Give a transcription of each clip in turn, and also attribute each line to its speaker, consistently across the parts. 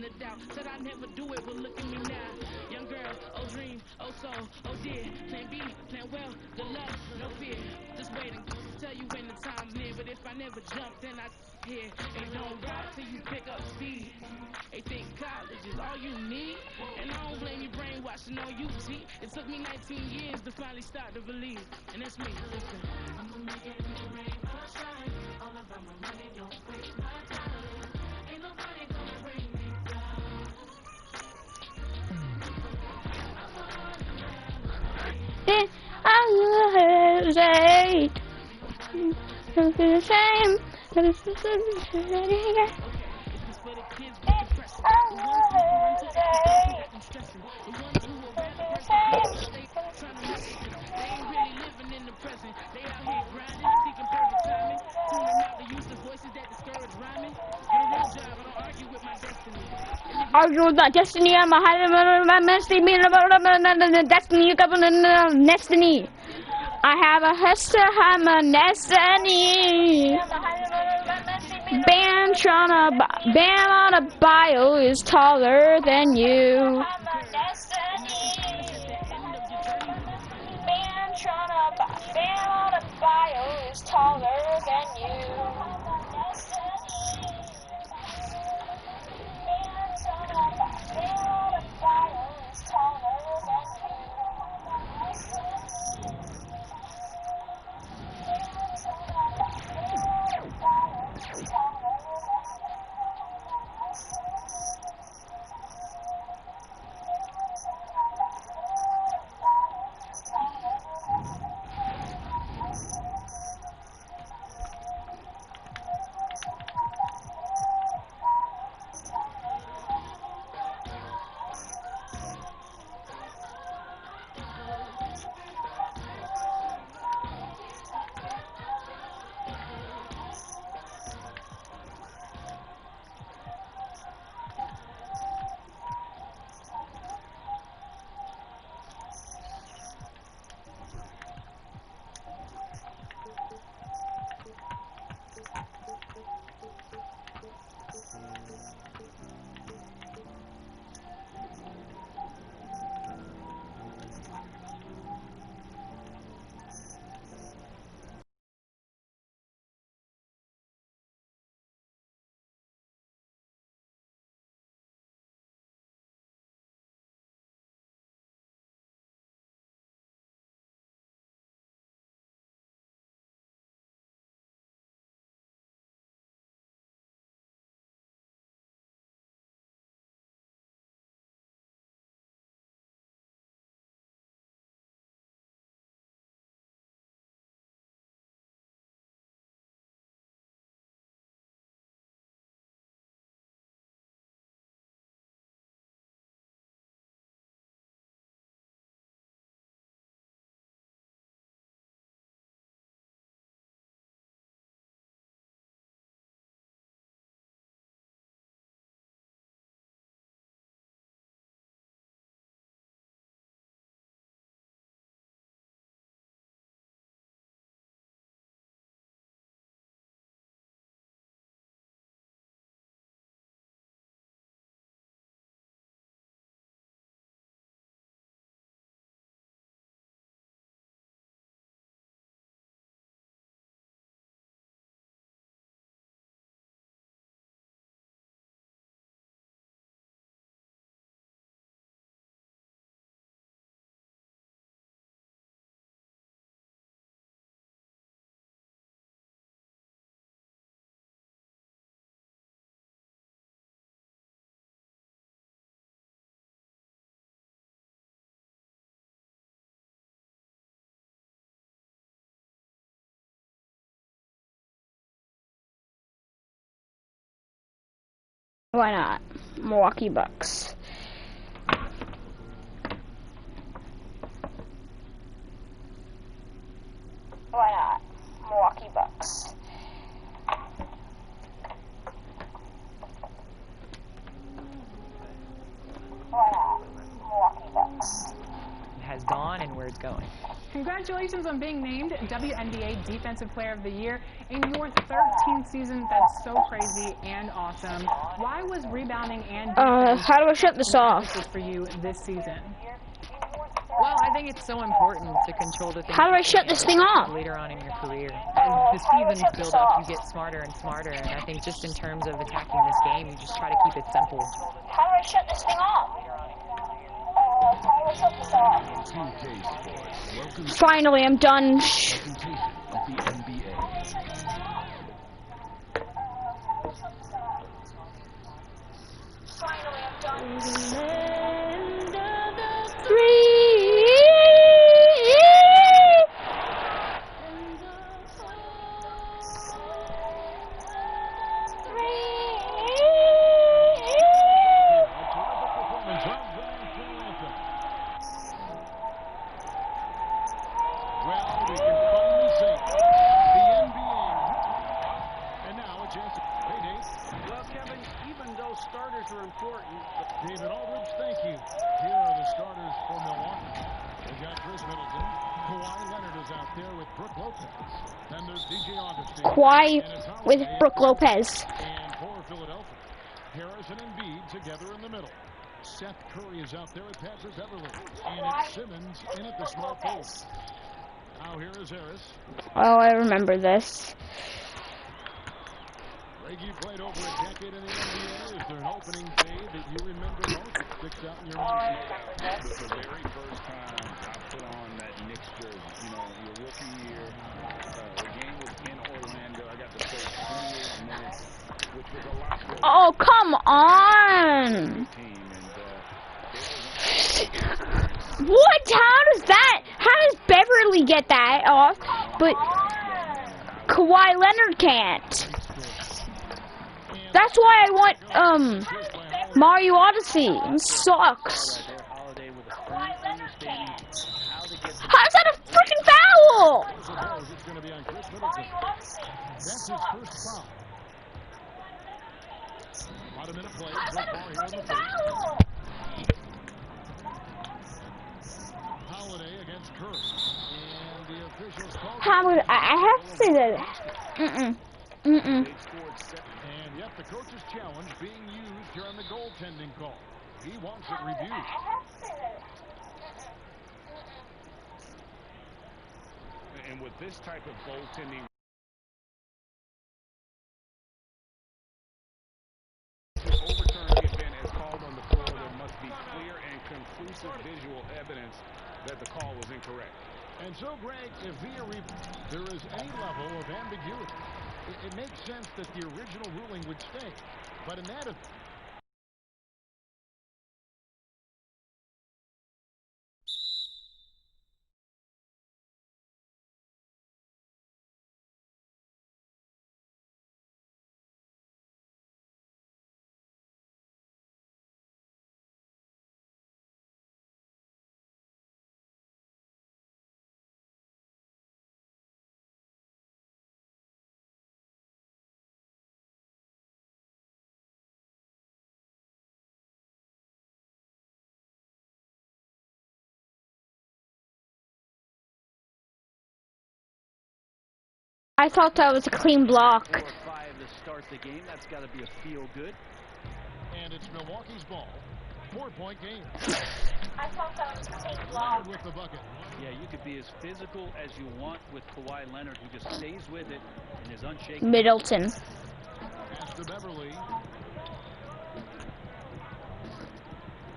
Speaker 1: a doubt. Said I never do it, but look at me now. Young girl, oh dream, oh soul, oh dear. Plan B, plan well, good luck, no fear. Just waiting, tell you when the time's near. But if I never jump, then I here. And don't ride till you pick up speed. They think college is all you need. And I don't blame you brainwashing on UT. It took me 19 years to finally start to believe. And that's me, listen. I'm gonna make it in the rain or shine. All about my money, don't waste my time. Ain't nobody gonna bring me down.
Speaker 2: I hesitate. It's a shame. It's a shame. Argue with my destiny. I'm a high destiny. Destiny. I have a hester. I'm a destiny. Bam on a bio is taller than you. Bam on a bio is taller than you. Why not? Milwaukee Bucks. Why not? Milwaukee Bucks. Why not? Milwaukee Bucks.
Speaker 3: Has gone and where it's going. Congratulations on being named WNBA Defensive Player of the Year in your 13th season. That's so crazy and awesome. Why was rebounding and defense
Speaker 2: how do I shut this off?
Speaker 3: for you this season?
Speaker 4: Well, I think it's so important to control the things.
Speaker 2: How do I shut this thing off?
Speaker 4: Later on in your career, as the seasons build up, you get smarter and smarter. And I think just in terms of attacking this game, you just try to keep it simple.
Speaker 2: How do I shut this thing off? Finally, I'm done.
Speaker 5: David Aldridge, thank you. Here are the starters for Milwaukee. They've got Chris Middleton. Kawhi Leonard is out there with Brooke Lopez. Then there's DJ Augustine.
Speaker 2: Kawhi with Brooke Lopez.
Speaker 5: And for Philadelphia, Harris and Embiid together in the middle. Seth Curry is out there with Patrick Beverly. And it's Simmons in at the small post. Now here is Harris.
Speaker 2: Oh, I remember this.
Speaker 5: Greg, you played over a decade in the NBA. Is there an opening day that you remember most that sticks out in your mind?
Speaker 6: The very first time I put on that Knicks jersey, you know, your rookie year, the game was in Orlando. I got to play 28 minutes, which was a lot for
Speaker 2: Oh, come on! What? How does that? How does Beverly get that off, but Kawhi Leonard can't? That's why I want Mario Odyssey. It sucks. How's that a freaking foul?
Speaker 5: That's his first foul. About a minute play. So far here in the first. Holiday against Curry. And the officials call.
Speaker 2: How would I have to say that?
Speaker 5: And yet the coach's challenge being used here on the goaltending call. He wants it reviewed.
Speaker 6: And with this type of goaltending, to overturn the event as called on the floor, there must be clear and conclusive visual evidence that the call was incorrect.
Speaker 5: And so, Greg, if there is any level of ambiguity, it makes sense that the original ruling would stay. But in that
Speaker 2: I thought that was a clean block.
Speaker 7: 4-5 to start the game. That's got to be a feel good.
Speaker 5: And it's Milwaukee's ball. 4-point game.
Speaker 2: I thought that was a clean block.
Speaker 5: With the bucket.
Speaker 7: Yeah, you could be as physical as you want with Kawhi Leonard, who just stays with it and is unshakable.
Speaker 2: Middleton.
Speaker 5: Pass to Beverly.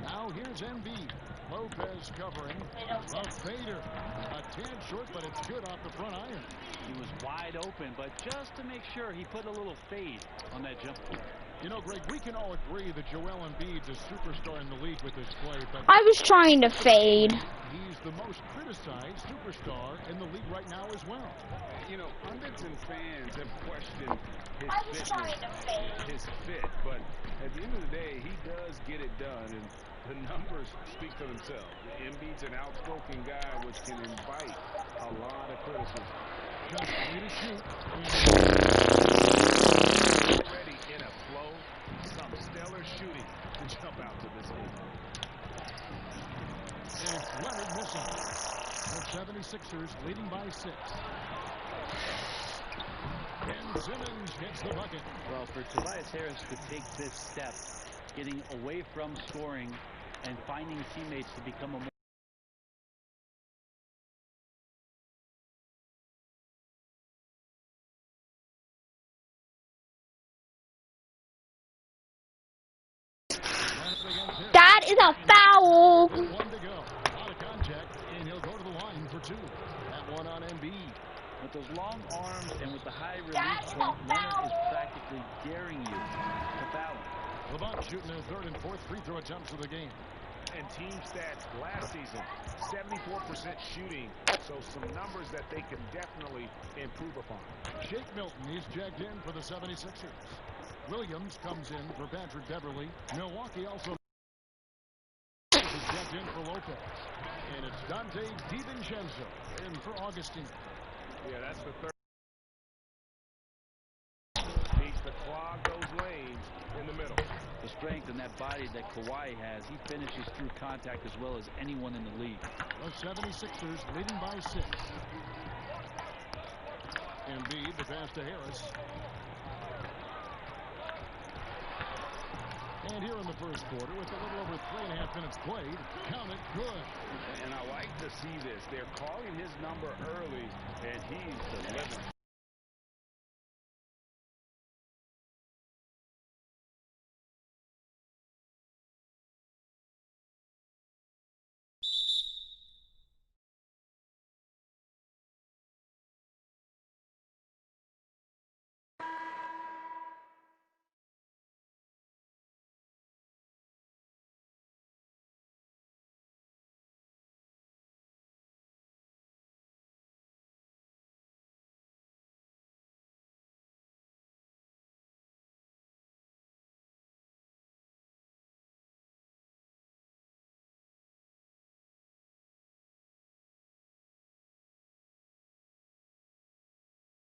Speaker 5: Now here's Embiid. Lopez covering. A fader. A tad short, but it's good off the front iron.
Speaker 7: He was wide open, but just to make sure, he put a little fade on that jump.
Speaker 5: You know, Greg, we can all agree that Joel Embiid's a superstar in the league with this play, but
Speaker 2: I was trying to fade.
Speaker 5: He's the most criticized superstar in the league right now as well.
Speaker 6: You know, pundits and fans have questioned his fitness, his fit, but at the end of the day, he does get it done, and the numbers speak for themselves. Embiid's an outspoken guy, which can invite a lot of criticism.
Speaker 5: Just free to shoot.
Speaker 6: Already in a flow, some stellar shooting to jump out to this game.
Speaker 5: And it's Leonard missing. The 76ers leading by 6. And Simmons hits the bucket.
Speaker 7: Well, for Tobias Harris to take this step, getting away from scoring and finding teammates to become a more
Speaker 2: That is a foul.
Speaker 5: 1 to go. Out of contact, and he'll go to the line for 2. That one on Embiid.
Speaker 7: with those long arms and with the high release point. Leonard is practically daring you to foul him.
Speaker 5: LeBron shooting their 3rd and 4th free throw attempts of the game.
Speaker 6: And team stats last season, 74% shooting. So some numbers that they can definitely improve upon.
Speaker 5: Shake Milton is checked in for the 76ers. Williams comes in for Patrick Beverly. Milwaukee also is checked in for Lopez. And it's Dante DiVincenzo in for Augustine.
Speaker 6: Yeah, that's the 3rd. Needs to clog those lanes in the middle.
Speaker 7: The strength in that body that Kawhi has, he finishes through contact as well as anyone in the league.
Speaker 5: The 76ers leading by 6. Embiid, the pass to Harris. And here in the first quarter, with a little over 3.5 minutes played, count it good.
Speaker 6: And I like to see this. They're calling his number early, and he's delivering.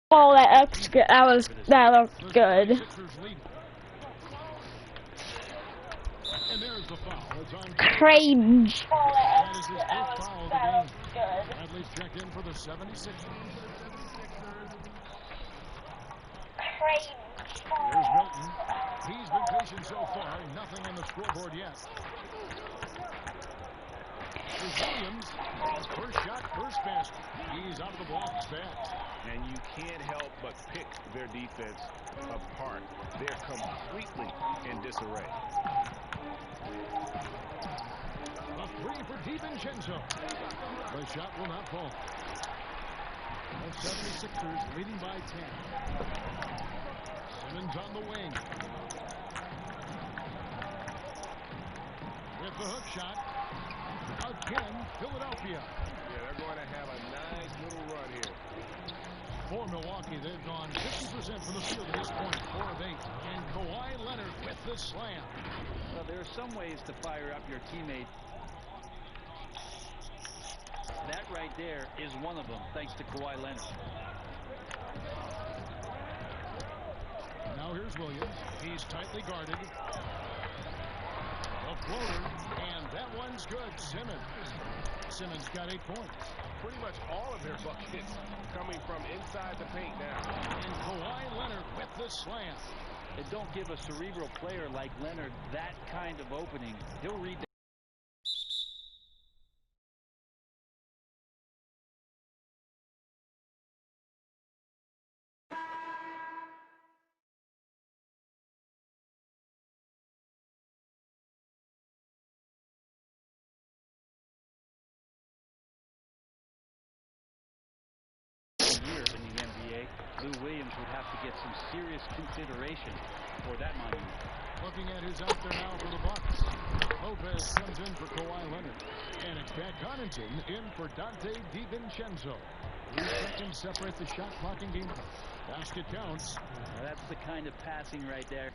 Speaker 2: Oh, that looked good. That looked good.
Speaker 5: And there's the foul. It's on
Speaker 2: Cringe.
Speaker 5: That is his 1st foul of the game. Bradley's checked in for the 76ers. There's Milton. He's been patient so far. Nothing on the scoreboard yet. There's Williams. First shot, first basket. He's out of the blocks fast.
Speaker 6: And you can't help but pick their defense apart. They're completely in disarray.
Speaker 5: A 3 for DiVincenzo. The shot will not fall. The 76ers leading by 10. Simmons on the wing. With the hook shot. Again, Philadelphia.
Speaker 6: Yeah, they're going to have a nice little run here.
Speaker 5: For Milwaukee, they've gone 50% from the field at this point, 4 of 8. And Kawhi Leonard with the slam.
Speaker 7: Well, there are some ways to fire up your teammate. That right there is one of them, thanks to Kawhi Leonard.
Speaker 5: Now here's Williams. He's tightly guarded. A floater, and that one's good. Simmons got 8 points.
Speaker 6: Pretty much all of their buckets coming from inside the paint now.
Speaker 5: And Kawhi Leonard with the slam.
Speaker 7: And don't give a cerebral player like Leonard that kind of opening. He'll read that. Lou Williams would have to get some serious consideration for that monument.
Speaker 5: Looking at who's out there now for the Bucks. Lopez comes in for Kawhi Leonard. And it's Pat Connaughton in for Dante DiVincenzo. 3 seconds separate the shot clock and game. Basket counts.
Speaker 7: Now that's the kind of passing right there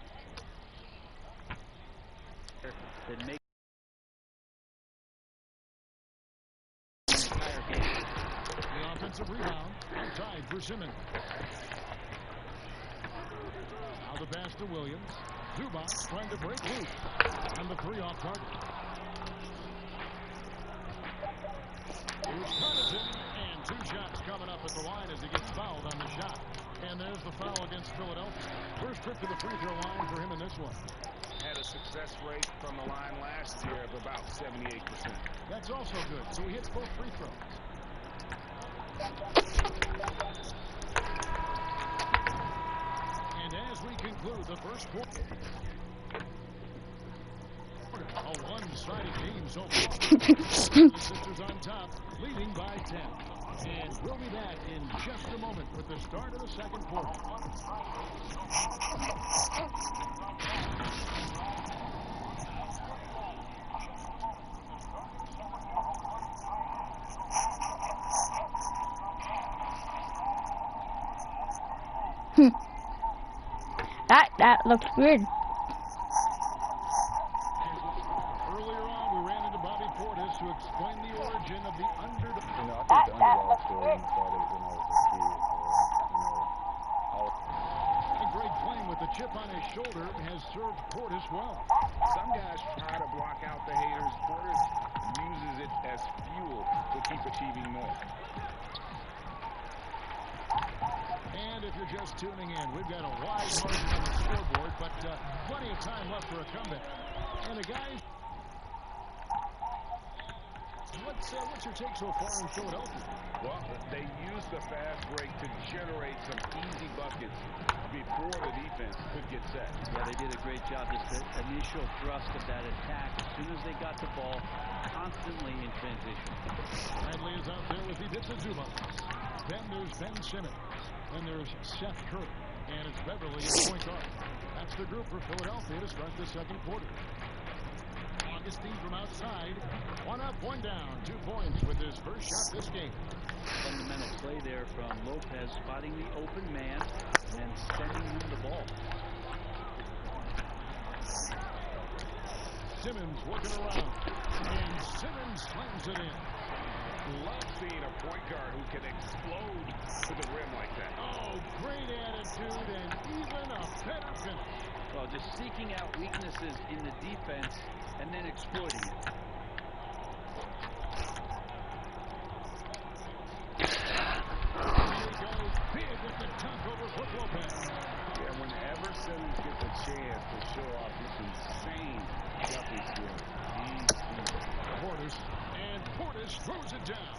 Speaker 7: that makes the entire game.
Speaker 5: The offensive rebound outside for Simmons. Now the pass to Williams. Zubac trying to break loose. And the 3 off target. Here's Connaughton. coming up at the line as he gets fouled on the shot. And there's the foul against Philadelphia. First trip to the free throw line for him in this one.
Speaker 6: Had a success rate from the line last year of about 78%.
Speaker 5: That's also good. So he hits both free throws. And as we conclude the first quarter, a one-sided game so far. The Sixers on top, leading by 10. And we'll be back in just a moment with the start of the second quarter.
Speaker 2: That looks good.
Speaker 5: Earlier on, we ran into Bobby Portis to explain the origin of the underdog.
Speaker 8: You know, I think the underdog story started when I was a kid.
Speaker 5: And Greg Flame with the chip on his shoulder has served Portis well.
Speaker 6: Some guys try to block out the haters. Portis uses it as fuel to keep achieving more.
Speaker 5: And if you're just tuning in, we've got a wide margin on the scoreboard, but plenty of time left for a comeback. And the guys, what's your take so far in Philadelphia?
Speaker 6: Well, they use the fast break to generate some easy buckets before the defense could get set.
Speaker 7: Yeah, they did a great job. Just the initial thrust of that attack. As soon as they got the ball, constantly in transition.
Speaker 5: Bradley is out there with Ivica Zubac. Then there's Ben Simmons. Then there's Seth Curry. And it's Beverly at point guard. That's the group for Philadelphia to start the second quarter. Augustine from outside. One up, one down. 2 points with his first shot this game.
Speaker 7: Fundamental play there from Lopez, spotting the open man and sending him the ball.
Speaker 5: Simmons working around. And Simmons slams it in.
Speaker 6: Love seeing a point guard who can explode to the rim like that.
Speaker 5: Oh, great attitude and even a better finish.
Speaker 7: Well, just seeking out weaknesses in the defense and then exploiting it.
Speaker 5: Here he goes big with the dunk over Brook Lopez.
Speaker 6: Yeah, whenever Simmons gets a chance to show off his insane jumping skills, he's
Speaker 5: Portis, and Portis throws it down.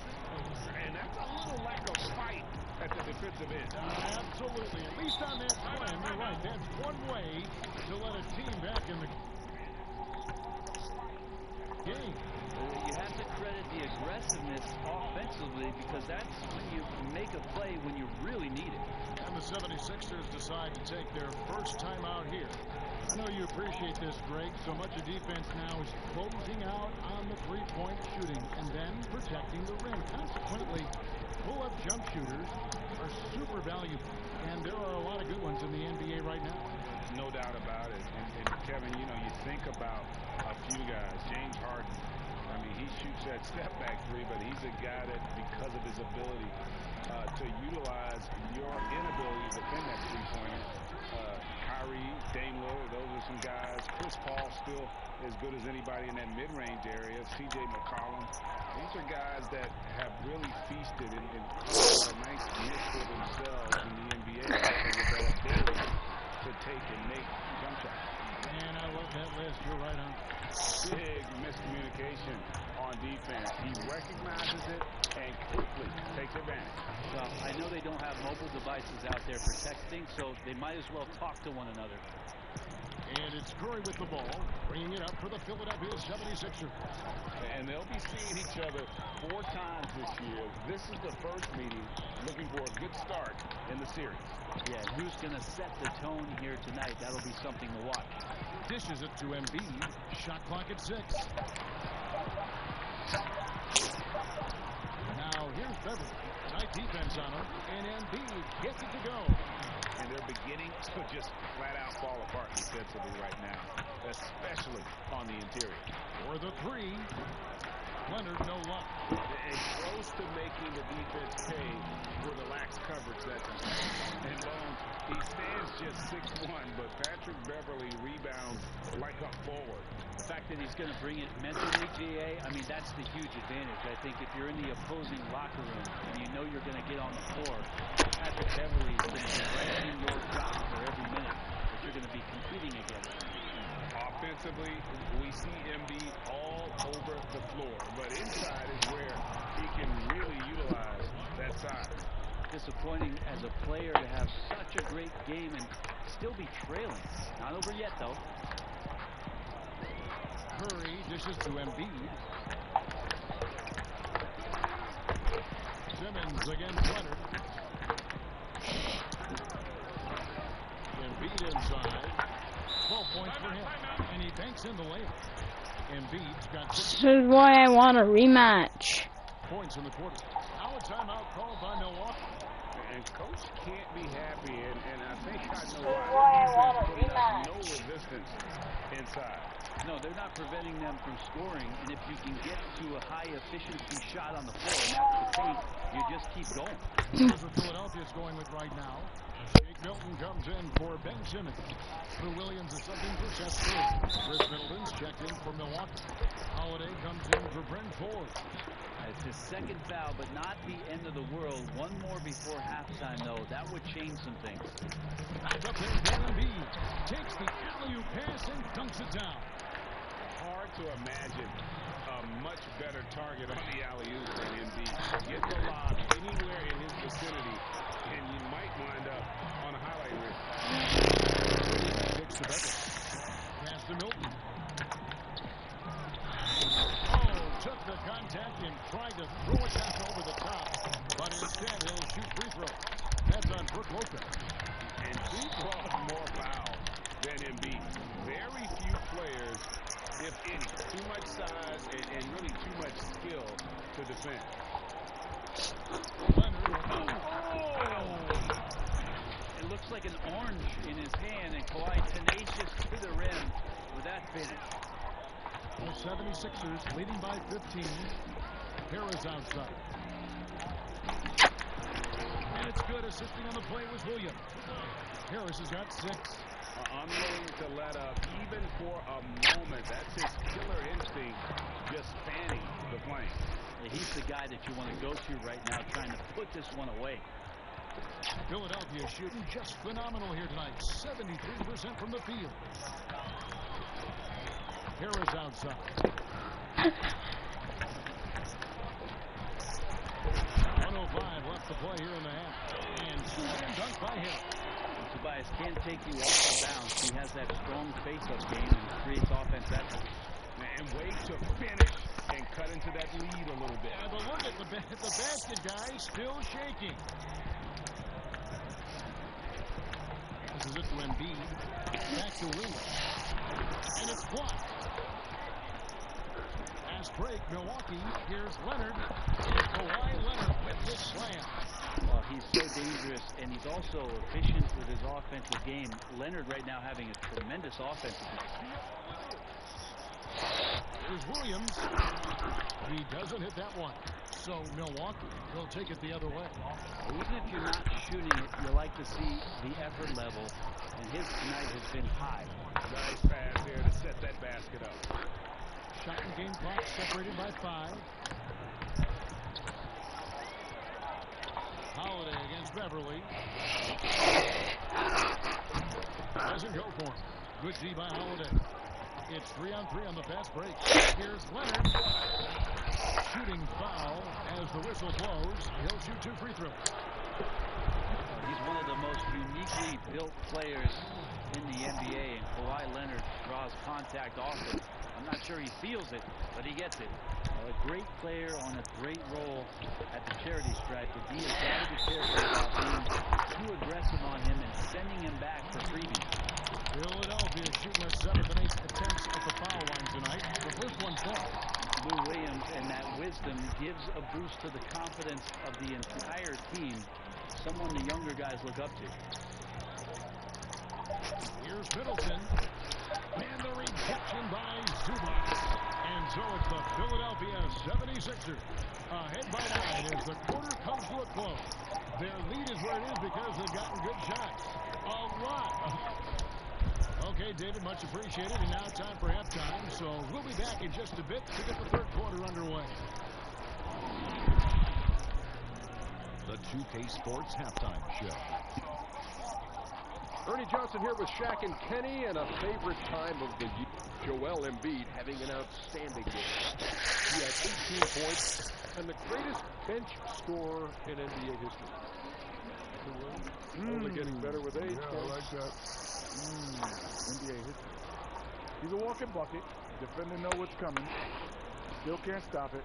Speaker 6: And that's a little lack of fight at the defensive end.
Speaker 5: Absolutely. At least on that slam, you're right. That's one way to let a team back in the game.
Speaker 7: You have to credit the aggressiveness offensively because that's when you make a play when you really need it.
Speaker 5: And the 76ers decide to take their first time out here. I know you appreciate this, Greg. So much of defense now is closing out on the three-point shooting and then protecting the rim. Consequently, pull-up jump shooters are super valuable. And there are a lot of good ones in the NBA right now.
Speaker 6: No doubt about it. And Kevin, you know, you think about a few guys. James Harden. I mean, he shoots that step-back three, but he's a guy that, because of his ability to utilize your inability to defend that three-pointer, Kyrie, Dame Lillard, those are some guys. Chris Paul still as good as anybody in that mid-range area. C.J. McCollum. These are guys that have really feasted and carved a nice niche for themselves in the NBA because of their ability to take and make jump shots.
Speaker 5: Man, I love that list. You're right on.
Speaker 6: Big miscommunication on defense. He recognizes it and quickly takes advantage.
Speaker 7: Well, I know they don't have mobile devices out there for texting, so they might as well talk to one another.
Speaker 5: And it's Curry with the ball, bringing it up for the Philadelphia 76ers.
Speaker 6: And they'll be seeing each other 4 times this year. This is the first meeting, looking for a good start in the series.
Speaker 7: Yeah, who's going to set the tone here tonight? That'll be something to watch.
Speaker 5: Dishes it to Embiid. Shot clock at 6. Now here's Beverly. Tight defense on him, and Embiid gets it to go.
Speaker 6: And they're beginning to just flat-out fall apart defensively right now, especially on the interior.
Speaker 5: For the 3. Leonard, no luck.
Speaker 6: And close to making the defense pay for the lax coverage that he has. And Bone, he stands just 6'1", but Patrick Beverly rebounds like a forward.
Speaker 7: The fact that he's going to bring it mentally, GA, I mean, that's the huge advantage. I think if you're in the opposing locker room and you know you're going to get on the floor, Patrick Beverly is going to be right in your shot for every minute that you're going to be competing against.
Speaker 6: Offensively, we see Embiid all over the floor, but inside is where he can really utilize that size.
Speaker 7: Disappointing as a player to have such a great game and still be trailing. Not over yet, though.
Speaker 5: Curry dishes to Embiid. Simmons against Leonard. Embiid inside. 12 points for him. And he banks in the layup. Embiid's got 6
Speaker 2: This is why I want a rematch.
Speaker 5: points in the quarter. Now a timeout called by Milwaukee.
Speaker 6: And coach can't be happy, and I think I know why. He's putting up no resistance inside.
Speaker 7: No, they're not preventing them from scoring, and if you can get to a high-efficiency shot on the floor, and that's the paint, you just keep going.
Speaker 5: Here's what Philadelphia's going with right now. Jake Milton comes in for Ben Simmons. Lou Williams is subbing for Seth Curry. Chris Middleton's checked in for Milwaukee. Holiday comes in for Brent Ford.
Speaker 7: It's his second foul, but not the end of the world. One more before halftime, though. That would change some things.
Speaker 5: Back up there, Jalen Embiid takes the alley-oop pass and dunks it down.
Speaker 6: Hard to imagine a much better target on the alley-oop than Embiid. Get the lob anywhere in his vicinity, and you might wind up on a highlight reel.
Speaker 5: Takes the better. Pass to Milton. Oh, took the contact and tried to throw it back over the top, but instead he'll shoot free throw. That's on Brook Lopez.
Speaker 6: And he draws more fouls than Embiid. Very few players, if any, too much size and really too much skill to defend.
Speaker 5: Leonard.
Speaker 7: Oh! It looks like an orange in his hand, and Kawhi tenacious to the rim with that finish.
Speaker 5: The 76ers leading by 15. Harris outside. And it's good. Assisting on the play was Williams. Harris has got 6.
Speaker 6: Unwilling to let up even for a moment. That's his killer instinct, just fanning the flame.
Speaker 7: He's the guy that you want to go to right now, trying to put this one away.
Speaker 5: Philadelphia shooting just phenomenal here tonight. 73% from the field. Harris outside. 1:05 left to play here in the half. And slam dunk by Harris.
Speaker 7: Tobias can't take you off the bounce. He has that strong face-up game and creates offense that way.
Speaker 6: And wait to finish and cut into that lead a little bit.
Speaker 5: Yeah, but look at the basket guy still shaking. This is it to Embiid. Back to Williams. And it's blocked. Fast break, Milwaukee. Here's Leonard. And Kawhi Leonard with the slam.
Speaker 7: Well, he's so dangerous, and he's also efficient with his offensive game. Leonard right now having a tremendous offensive game.
Speaker 5: Here's Williams. He doesn't hit that one. So Milwaukee will take it the other way.
Speaker 7: Even if you're not shooting it, you like to see the effort level, and his tonight has been high.
Speaker 6: Nice pass here to set that basket up.
Speaker 5: Shot and game clock separated by 5. Holiday against Beverly. Doesn't go for him. Good D by Holiday. It's 3-on-3 on the fast break. Here's Leonard. Shooting foul as the whistle blows. He'll shoot 2 free throws.
Speaker 7: He's one of the most uniquely built players in the NBA, and Kawhi Leonard draws contact often. I'm not sure he feels it, but he gets it. A great player on a great role at the charity stripe, but he has got to be careful about being too aggressive on him and sending him back for freebies.
Speaker 5: Philadelphia shooting their 7th and 8th attempts at the foul line tonight. The first one falls.
Speaker 7: Lou Williams and that wisdom gives a boost to the confidence of the entire team, someone the younger guys look up to.
Speaker 5: Here's Middleton. And the rejection by Zubac. And so it's the Philadelphia Philadelphia 76ers. Ahead by 9 as the quarter comes to a close. Their lead is where it is because they've gotten good shots. A lot. Okay, David, much appreciated. And now time for halftime. So we'll be back in just a bit to get the third quarter underway. The 2K Sports Halftime Show.
Speaker 9: Ernie Johnson here with Shaq and Kenny, and a favorite time of the year. Joel Embiid having an outstanding game. He had 18 points and the greatest bench scorer in NBA history. Only getting better with age.
Speaker 8: Yeah, I like that. NBA history. He's a walking bucket. Defender know what's coming. Still can't stop it.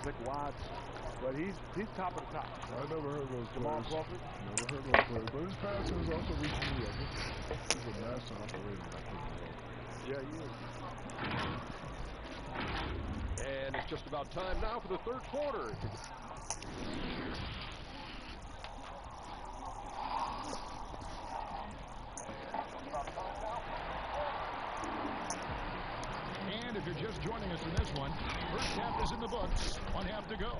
Speaker 8: Slick Watts. But he's top of the top. I never heard those Jamal Crawford. Never heard those players. But his passing is also reaching me. He's a master operator.
Speaker 9: Yeah, he is. And it's just about time now for the third quarter.
Speaker 5: And if you're just joining us in this one, first half is in the books. 1 half to go.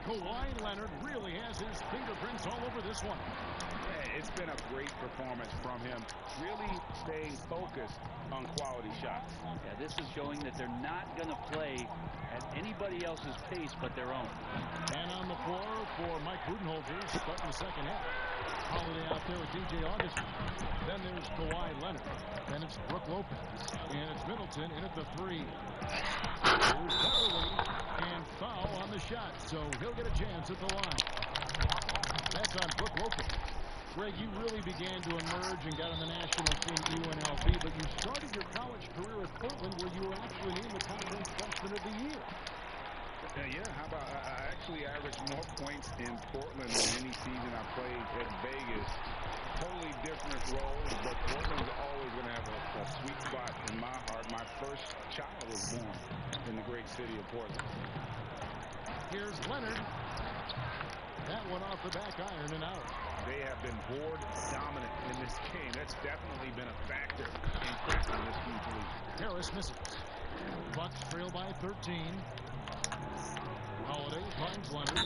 Speaker 5: Kawhi Leonard really has his fingerprints all over this one.
Speaker 6: Yeah, it's been a great performance from him. Really staying focused on quality shots.
Speaker 7: Yeah, this is showing that they're not going to play at anybody else's pace but their own.
Speaker 5: And on the floor for Mike Budenholzer starting the second half. Holiday out there with DJ Augustin. Then there's Kawhi Leonard. Then it's Brook Lopez. And it's Middleton in at the 3. Here's Beverly. And foul on the shot. So he'll get a chance at the line. That's on Brook Lopez. Greg, you really began to emerge and got on the national scene at UNLV, but you started your college career at Portland where you were actually named the Conference Freshman of the Year.
Speaker 6: Yeah, how about I actually averaged more points in Portland than any season I played at Vegas. Totally different roles, but Portland's always going to have a sweet spot in my heart. My first child was born in the great city of Portland.
Speaker 5: Here's Leonard. That one off the back iron and out.
Speaker 6: They have been board dominant in this game. That's definitely been a factor in cracking this huge lead.
Speaker 5: Harris misses. Bucks trail by 13. Holiday finds Leonard.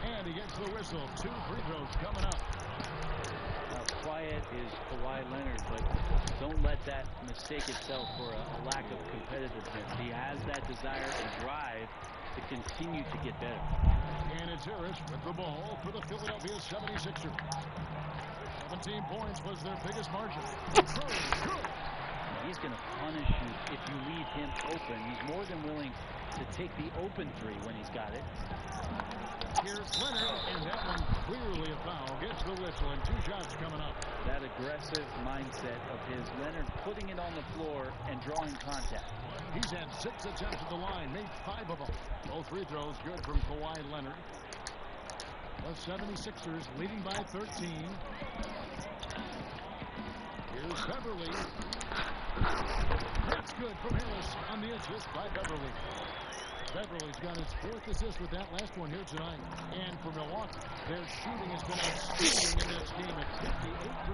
Speaker 5: And he gets the whistle. 2 free throws coming up.
Speaker 7: How quiet is Kawhi Leonard, but don't let that mistake itself for a lack of competitiveness. He has that desire and drive to continue to get better.
Speaker 5: And it's Harris with the ball for the Philadelphia 76ers. 17 points was their biggest margin. Good.
Speaker 7: He's going to punish you if you leave him open. He's more than willing to take the open 3 when he's got it.
Speaker 5: Here's Leonard, and that one clearly a foul. Gets the whistle, and 2 shots coming up.
Speaker 7: That aggressive mindset of his, Leonard putting it on the floor and drawing contact.
Speaker 5: He's had 6 attempts at the line, made 5 of them. Both free throws good from Kawhi Leonard. The 76ers leading by 13. Here's Beverly. That's good from Harris on the assist by Beverly. Beverly's got his 4th assist with that last one here tonight. And for Milwaukee, their shooting has been outstanding in this game at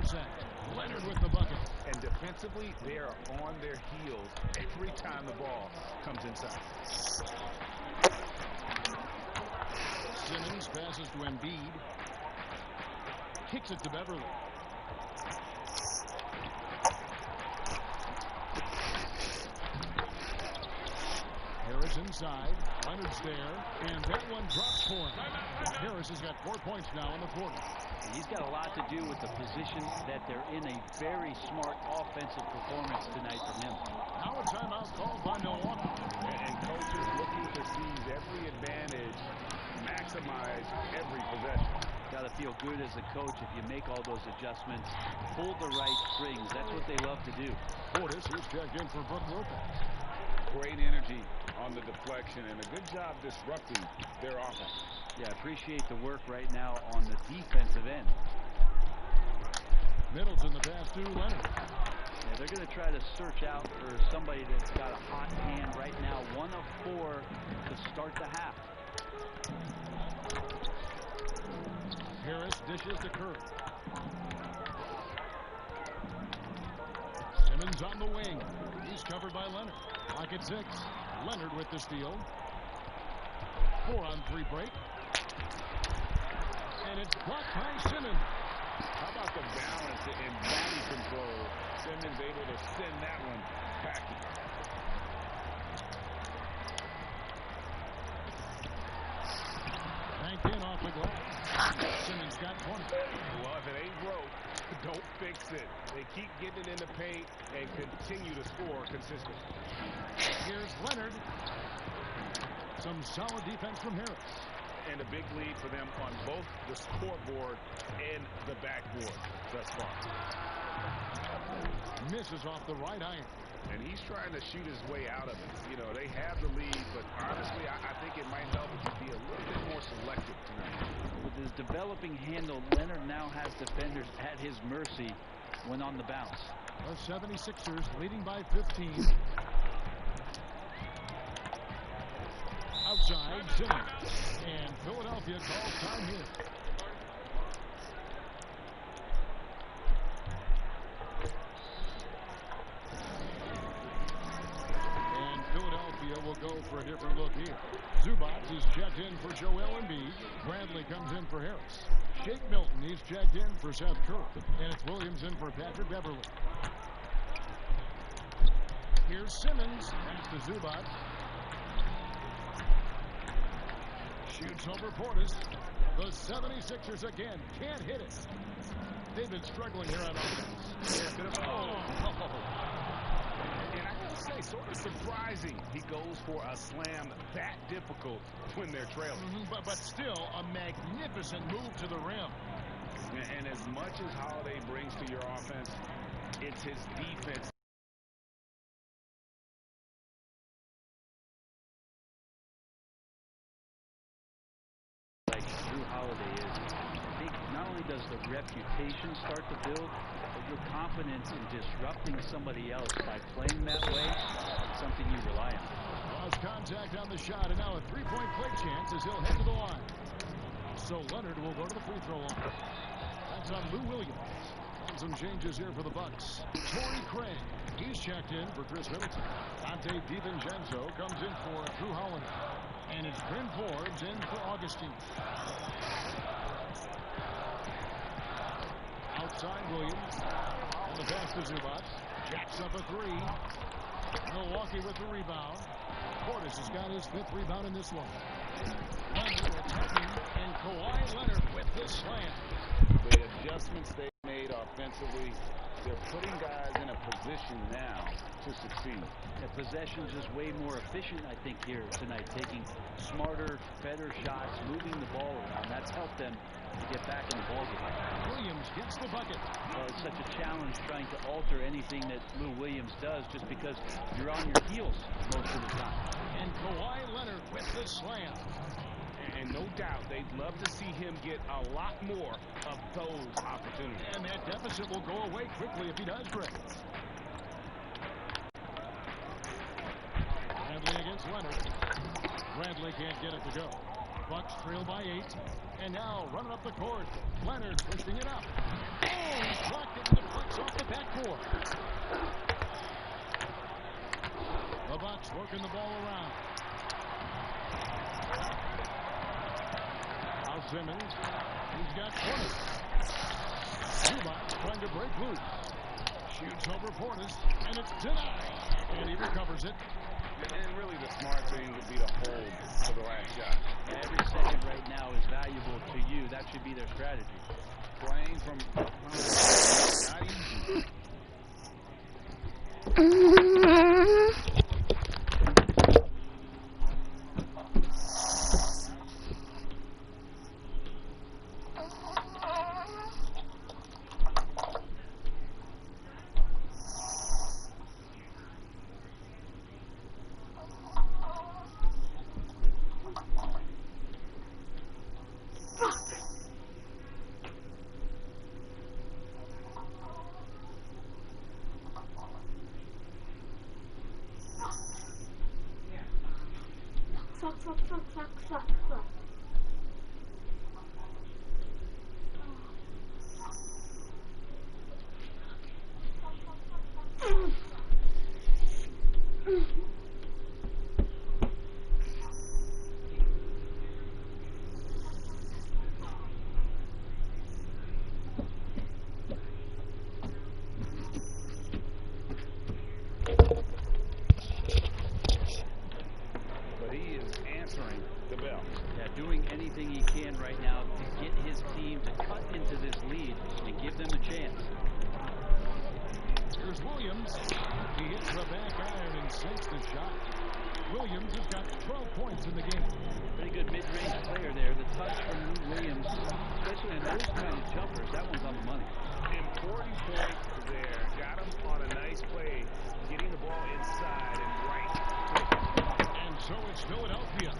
Speaker 5: 58%. Leonard with the bucket.
Speaker 6: And defensively, they are on their heels every time the ball comes inside.
Speaker 5: Simmons passes to Embiid. Kicks it to Beverly. Harris inside. Leonard's there. And that one drops for him. Harris has got 4 points now in the quarter.
Speaker 7: He's got a lot to do with the position that they're in. A very smart offensive performance tonight from him.
Speaker 5: Now a timeout called by Milwaukee.
Speaker 6: And coaches looking to seize every advantage, maximize every possession.
Speaker 7: Got to feel good as a coach if you make all those adjustments, pull the right strings. That's what they love to do.
Speaker 5: Portis is checked in for Brook Lopez.
Speaker 6: Great energy on the deflection and a good job disrupting their offense.
Speaker 7: Yeah, appreciate the work right now on the defensive end.
Speaker 5: Middleton the pass to Leonard.
Speaker 7: Yeah, they're going to try to search out for somebody that's got a hot hand right now. 1 of 4 to start the half.
Speaker 5: Harris dishes to Curry. Simmons Williams on the wing. He's covered by Leonard. Clock at 6. Leonard with the steal. 4-on-3 break. And it's blocked by Simmons.
Speaker 6: How about the balance and body control? Simmons able to send that one packing.
Speaker 5: Banked in off the glass. Simmons got 20.
Speaker 6: Well, if it ain't broke, don't fix it. They keep getting it in the paint and continue to score consistently.
Speaker 5: Here's Leonard. Some solid defense from Harris.
Speaker 6: And a big lead for them on both the scoreboard and the backboard thus far.
Speaker 5: Misses off the right iron.
Speaker 6: And he's trying to shoot his way out of it. You know, they have the lead, but honestly, I think it might help if you be a little bit more selective tonight.
Speaker 7: With his developing handle, Leonard now has defenders at his mercy when on the bounce.
Speaker 5: The 76ers leading by 15. Outside, Simmons. And Philadelphia calls time here. And Philadelphia will go for a different look here. Zubac is checked in for Joel Embiid. Bradley comes in for Harris. Shake Milton, he's checked in for Seth Curry. And it's Williams in for Patrick Beverly. Here's Simmons. Pass to Zubac. Shoots over Portis. The 76ers again can't hit it. They've been struggling here on offense.
Speaker 6: Yeah, and I gotta say, sort of surprising he goes for a slam that difficult when they're trailing.
Speaker 5: But still a magnificent move to the rim.
Speaker 6: And as much as Holiday brings to your offense, it's his defense.
Speaker 7: Does the reputation start to build, but your confidence in disrupting somebody else by playing that way is something you rely on.
Speaker 5: Lost contact on the shot, and now a three-point play chance as he'll head to the line. So Leonard will go to the free throw line. That's on Lou Williams. And some changes here for the Bucks. Torrey Craig, he's checked in for Chris Middleton. Dante DiVincenzo comes in for Drew Holiday. And it's Bryn Forbes in for Augustine. Outside Williams. And the pass to Zubac. Jacks up a three. Milwaukee with the rebound. Portis has got his 5th rebound in this one. Leonard attacking, and Kawhi Leonard with the slam.
Speaker 6: The adjustments they made offensively, they're putting guys in a position now to succeed.
Speaker 7: The possession's just way more efficient, I think, here tonight. Taking smarter, better shots, moving the ball around. That's helped them to get back in the ballgame.
Speaker 5: Williams gets the bucket.
Speaker 7: Well, it's such a challenge trying to alter anything that Lou Williams does just because you're on your heels most of the time.
Speaker 5: And Kawhi Leonard with the slam.
Speaker 6: And no doubt they'd love to see him get a lot more of those opportunities.
Speaker 5: And that deficit will go away quickly if he does, Greg. Bradley against Leonard. Bradley can't get it to go. Bucks trail by 8. And now running up the court. Leonard pushing it up. Oh, he's blocked it and deflects off the backboard. The Bucks working the ball around. Now Simmons. He's got 20. Zubac trying to break loose. Shoots over Portis. And it's denied. And he recovers it.
Speaker 6: And really the smart thing would be to hold for the last shot.
Speaker 7: Every second right now is valuable to you. That should be their strategy.
Speaker 6: Playing from not easy.
Speaker 2: Fuck.
Speaker 5: the back iron and sinks the shot. Williams has got 12 points in the game.
Speaker 7: Pretty good mid-range player there. The touch from Lou Williams, especially on those kind of jumpers, that one's on the money.
Speaker 6: Important point there. Got him on a nice play, getting the ball inside and right.
Speaker 5: And so it's Philadelphia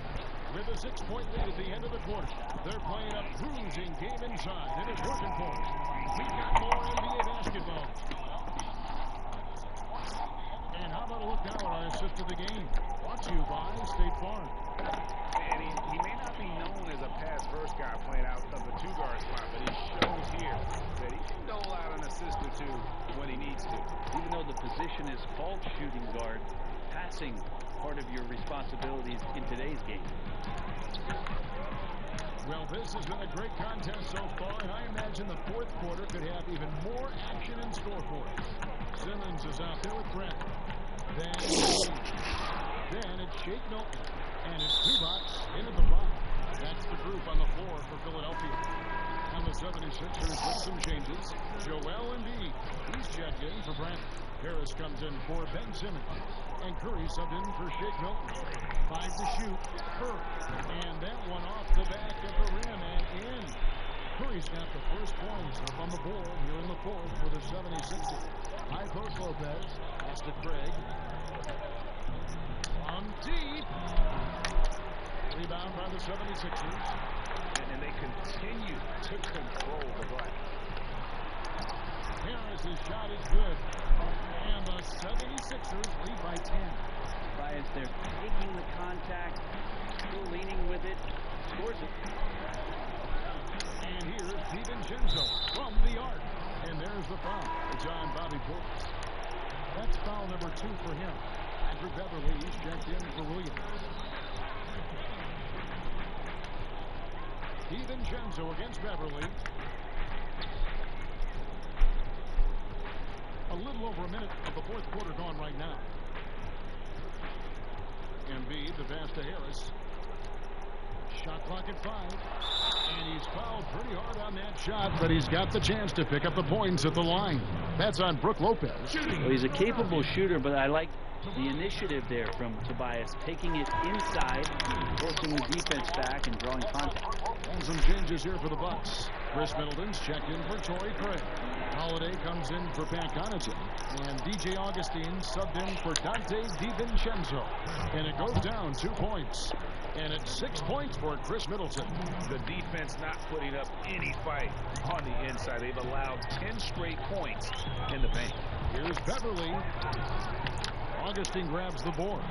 Speaker 5: with a 6-point lead at the end of the quarter. They're playing a bruising game inside, and it's working for them. We've got more NBA basketball. And how about a look now at our assist of the game? Brought to you by State Farm.
Speaker 6: And he may not be known as a pass-first guy playing out of the two-guard spot, but he shows here that he can dole out an assist or two when he needs to.
Speaker 7: Even though the position is called shooting guard, passing part of your responsibilities in today's game.
Speaker 5: Well, this has been a great contest so far, and I imagine the fourth quarter could have even more action in store for us. Simmons is out there with Brent. Then it's Shake Milton, and it's Zubac into the box. That's the group on the floor for Philadelphia. And the 76ers with some changes. Joel Embiid, he's checked in for Brent. Harris comes in for Ben Simmons. And Curry subbed in for Shake Milton. 5 to shoot. Curry. And that one off the back of the rim and in. Curry's got the first points up on the board here in the fourth for the 76ers. High post Lopez. Pass to Craig. From deep. Rebound by the 76ers.
Speaker 6: And they continue to control the glass.
Speaker 5: Harris's shot is good. And the 76ers lead by 10.
Speaker 7: Bias, they're taking the contact, still leaning with it, scores it.
Speaker 5: And here's DiVincenzo from the arc. And there's the foul. It's on Bobby Portis. That's foul number 2 for him. Patrick Beverly, he's checked in for Williams. DiVincenzo against Beverly. A little over a minute of the fourth quarter gone right now. Embiid, the pass to Harris. Shot clock at 5. And he's fouled pretty hard on that shot, but he's got the chance to pick up the points at the line. That's on Brook Lopez.
Speaker 7: Well, he's a capable shooter, but I like the initiative there from Tobias, taking it inside, forcing the defense back and drawing contact.
Speaker 5: And some changes here for the Bucks. Chris Middleton's checked in for Torrey Craig. Holiday comes in for Pat Connaughton. And DJ Augustine subbed in for Dante DiVincenzo. And it goes down 2 points. And it's 6 points for Chris Middleton.
Speaker 6: The defense not putting up any fight on the inside. They've allowed 10 straight points in the paint.
Speaker 5: Here's Beverly. Augustine grabs the board.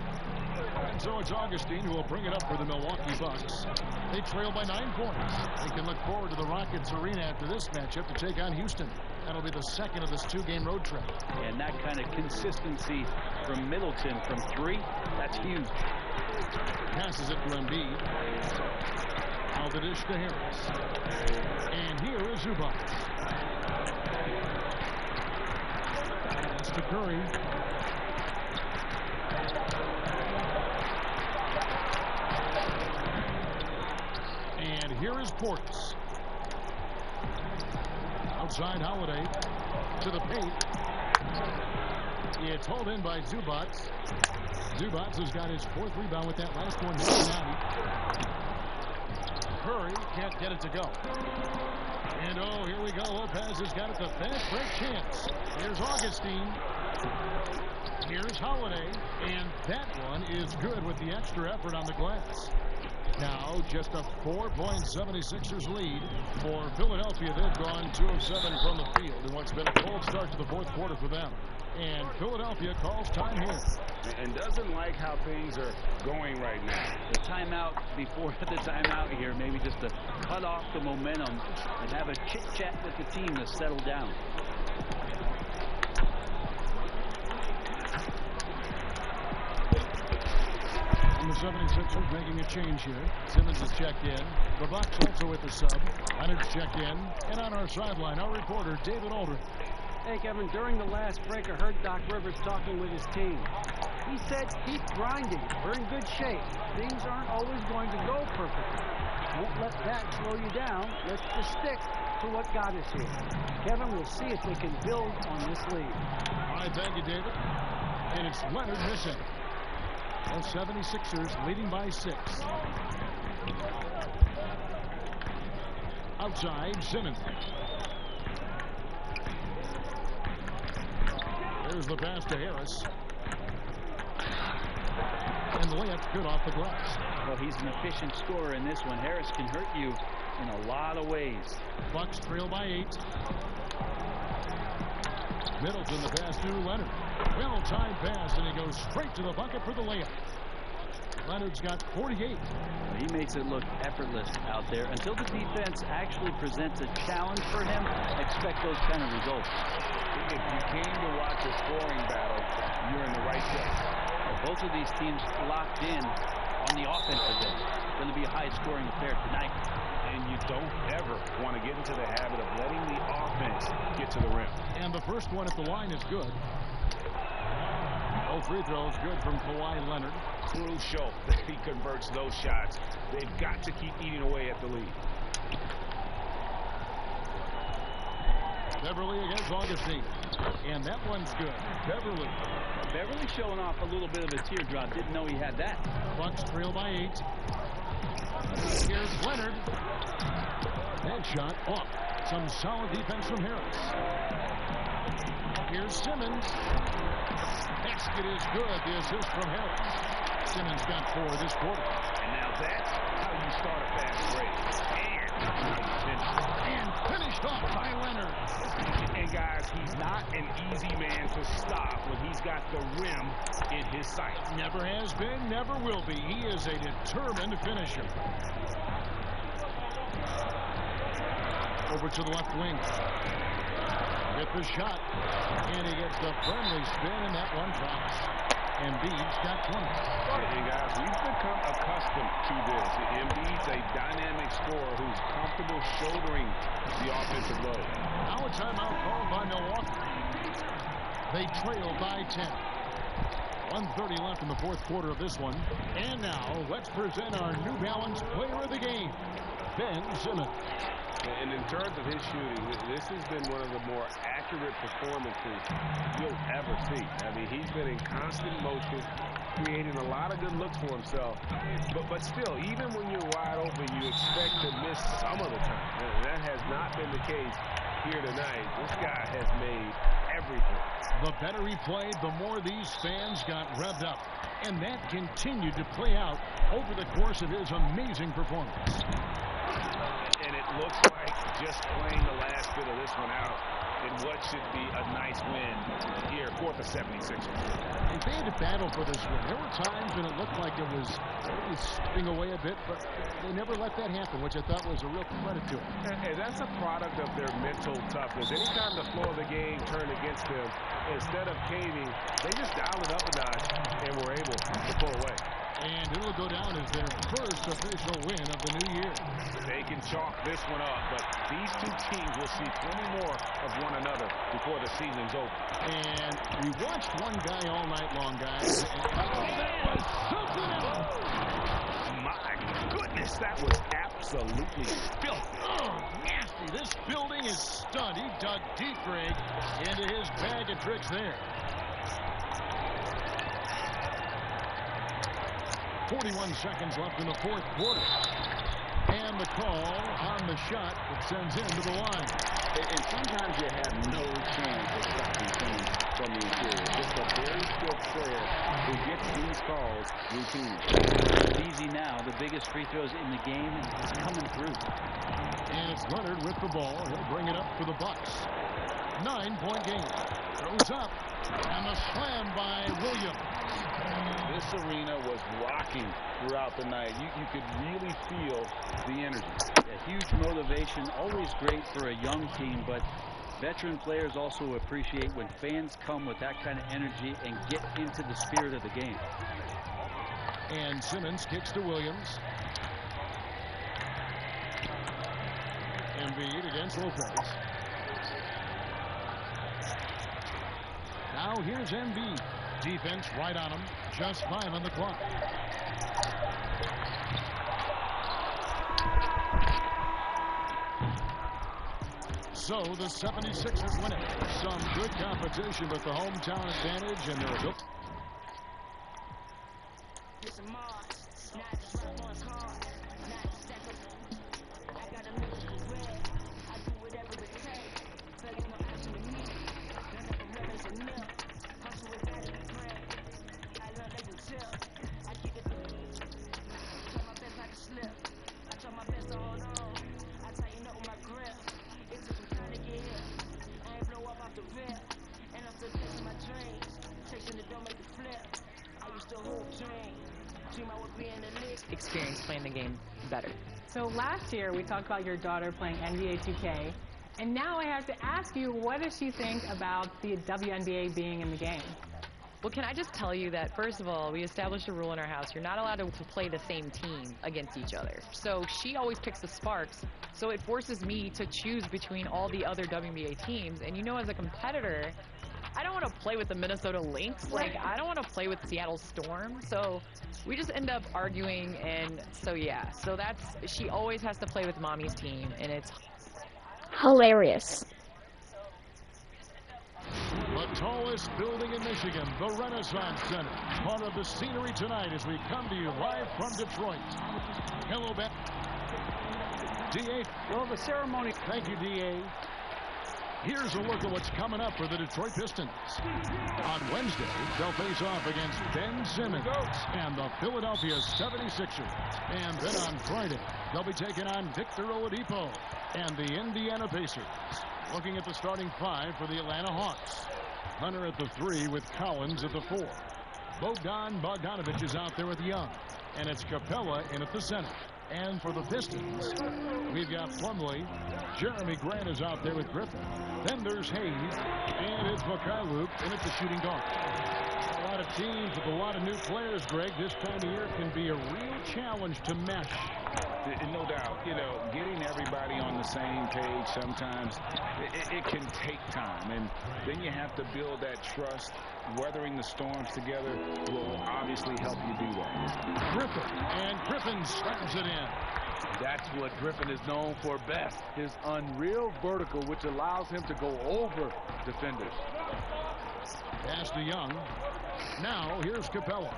Speaker 5: And so it's Augustine who will bring it up for the Milwaukee Bucks. They trail by 9 points. They can look forward to the Rockets Arena after this matchup to take on Houston. That'll be the second of this 2-game road trip.
Speaker 7: And that kind of consistency from Middleton from 3, that's huge.
Speaker 5: Passes it to Embiid. Out the dish to Harris. And here is Zubac. Pass to Curry. And here is Portis. Outside Holiday to the paint. It's hauled in by Zubac. Zubac has got his 4th rebound with that last one. Curry can't get it to go. And oh, here we go. Lopez has got it. The fast break chance. Here's Augustine. Here's Holiday. And that one is good with the extra effort on the glass. Now just a 4-point 76ers lead for Philadelphia. They've gone 2 of 7 from the field in what's been a cold start to the fourth quarter for them. And Philadelphia calls time here.
Speaker 6: And doesn't like how things are going right now.
Speaker 7: The timeout before the timeout here, maybe just to cut off the momentum and have a chit-chat with the team to settle down.
Speaker 5: And the 76ers making a change here. Simmons is checked in. The Bucks also with the sub. Leonard's checked in. And on our sideline, our reporter, David Aldridge.
Speaker 10: Hey, Kevin, during the last break, I heard Doc Rivers talking with his team. He said, keep grinding. We're in good shape. Things aren't always going to go perfectly. Don't let that slow you down. Let's just stick to what got us here. Kevin, we'll see if they can build on this lead.
Speaker 5: All right, thank you, David. And it's Leonard missing. The 76ers leading by 6. Outside, Simmons. There's the pass to Harris. And the layup's good off the glass.
Speaker 7: Well, he's an efficient scorer in this one. Harris can hurt you in a lot of ways.
Speaker 5: Bucks trail by 8. Middleton the pass to Leonard. Well-timed pass, and he goes straight to the bucket for the layup. Leonard's got 48.
Speaker 7: He makes it look effortless out there. Until the defense actually presents a challenge for him, expect those kind of results.
Speaker 6: If you came to watch a scoring battle, you're in the right place.
Speaker 7: Both of these teams locked in on the offensive end. Going to be a high-scoring affair tonight.
Speaker 6: And you don't ever want to get into the habit of letting the offense get to the rim.
Speaker 5: And the first one at the line is good. No free throws, good from Kawhi Leonard.
Speaker 6: Crucial that he converts those shots. They've got to keep eating away at the lead.
Speaker 5: Beverly against Augustine. And that one's good. Beverly
Speaker 7: showing off a little bit of a teardrop. Didn't know he had that.
Speaker 5: Bucks trail by 8. Here's Leonard. That shot off. Some solid defense from Harris. Here's Simmons. Basket is good. The assist from Harris. Simmons got 4 this quarter.
Speaker 6: And now that's how you start a fast break. And how you finish.
Speaker 5: And finished off by Leonard.
Speaker 6: And guys, he's not an easy man to stop when he's got the rim in his sight.
Speaker 5: Never has been, never will be. He is a determined finisher. Over to the left wing. Hit the shot. And he gets the friendly spin, and that one drops. Embiid's got 20.
Speaker 6: And guys, we've become accustomed to this. Embiid's a dynamic scorer who's comfortable shouldering the offensive load.
Speaker 5: Now a timeout called by Milwaukee. They trail by 10. 1:30 left in the fourth quarter of this one. And now let's present our New Balance player of the game, Ben Simmons.
Speaker 6: And in terms of his shooting, this has been one of the more accurate performances you'll ever see. I mean, he's been in constant motion, creating a lot of good looks for himself. But still, even when you're wide open, you expect to miss some of the time. That has not been the case here tonight. This guy has made everything.
Speaker 5: The better he played, the more these fans got revved up. And that continued to play out over the course of his amazing performance.
Speaker 6: And it looks like just playing the last bit of this one out in what should be a nice win here for the 76ers.
Speaker 5: They had to battle for this win. There were times when it looked like it was slipping away a bit, but they never let that happen, which I thought was a real credit to them.
Speaker 6: And that's a product of their mental toughness. Anytime the flow of the game turned against them, instead of caving, they just dialed it up a notch and were able to pull away.
Speaker 5: And it'll go down as their first official win of the new year.
Speaker 6: They can chalk this one up, but these two teams will see plenty more of one another before the season's over.
Speaker 5: And we watched one guy all night long, guys. That was something else.
Speaker 6: My goodness, that was absolutely filthy.
Speaker 5: Oh, nasty. This building is stunned. He dug deep, Greg, into his bag of tricks there. 41 seconds left in the fourth quarter. And the call on the shot that sends him to the line.
Speaker 6: And sometimes you have no chance of stopping someone from the interior. Just a very skilled player who gets these calls routinely.
Speaker 7: It's easy now. The biggest free throws in the game is coming through.
Speaker 5: And it's Leonard with the ball. He'll bring it up for the Bucks. 9-point game. Throws up. And the slam by Williams.
Speaker 6: This arena was rocking throughout the night. You could really feel the energy.
Speaker 7: A huge motivation, always great for a young team, but veteran players also appreciate when fans come with that kind of energy and get into the spirit of the game.
Speaker 5: And Simmons kicks to Williams. Embiid against Lopez. Now here's Embiid. Defense right on him. Just 5 on the clock. So the 76ers win it. Some good competition with the hometown advantage, and they're
Speaker 1: chasing Mars. Now I just rap on cars. Now I just stack up. I got a lyrical red. I do whatever it takes. There's no option to me. None of the rebels are nil. Hustle with gotta be bread. I learned legend chill. I keep it through. Try my best not to slip. I try my best to hold on. I tighten up with my grip. It took some time to get here. I ain't blow up off the rip. And I'm still chasing my dreams. Chasing the don't make it flip. I used to hoop dream. Dream I would be in the league.
Speaker 4: Experience playing the game better.
Speaker 3: So last year we talked about your daughter playing NBA 2K, and now I have to ask you, what does she think about the WNBA being in the game?
Speaker 4: Well, can I just tell you that, first of all, we established a rule in our house. You're not allowed to play the same team against each other. So she always picks the Sparks. So it forces me to choose between all the other WNBA teams. And you know, as a competitor, I don't want to play with the Minnesota Lynx. Like, I don't want to play with Seattle Storm. So we just end up arguing. And so, yeah. So she always has to play with mommy's team. And it's
Speaker 2: hilarious.
Speaker 5: The tallest building in Michigan, the Renaissance Center. Part of the scenery tonight as we come to you live from Detroit. Hello, Ben. D.A.
Speaker 10: Well, the ceremony.
Speaker 5: Thank you, D.A. Here's a look at what's coming up for the Detroit Pistons. On Wednesday, they'll face off against Ben Simmons and the Philadelphia 76ers. And then on Friday, they'll be taking on Victor Oladipo and the Indiana Pacers. Looking at the starting five for the Atlanta Hawks. Hunter at the 3 with Collins at the 4. Bogdanovich is out there with Young. And it's Capella in at the center. And for the Pistons, we've got Plumlee. Jeremy Grant is out there with Griffin. Then there's Hayes. And it's Mikhailuk in at the shooting guard. A lot of teams with a lot of new players, Greg. This time of year can be a real challenge to mesh.
Speaker 6: No doubt, you know, getting everybody on the same page sometimes, it can take time. And then you have to build that trust. Weathering the storms together will obviously help you do that.
Speaker 5: Griffin, and Griffin slams it in.
Speaker 8: That's what Griffin is known for best, his unreal vertical, which allows him to go over defenders.
Speaker 5: Pass to Young. Now here's Capella.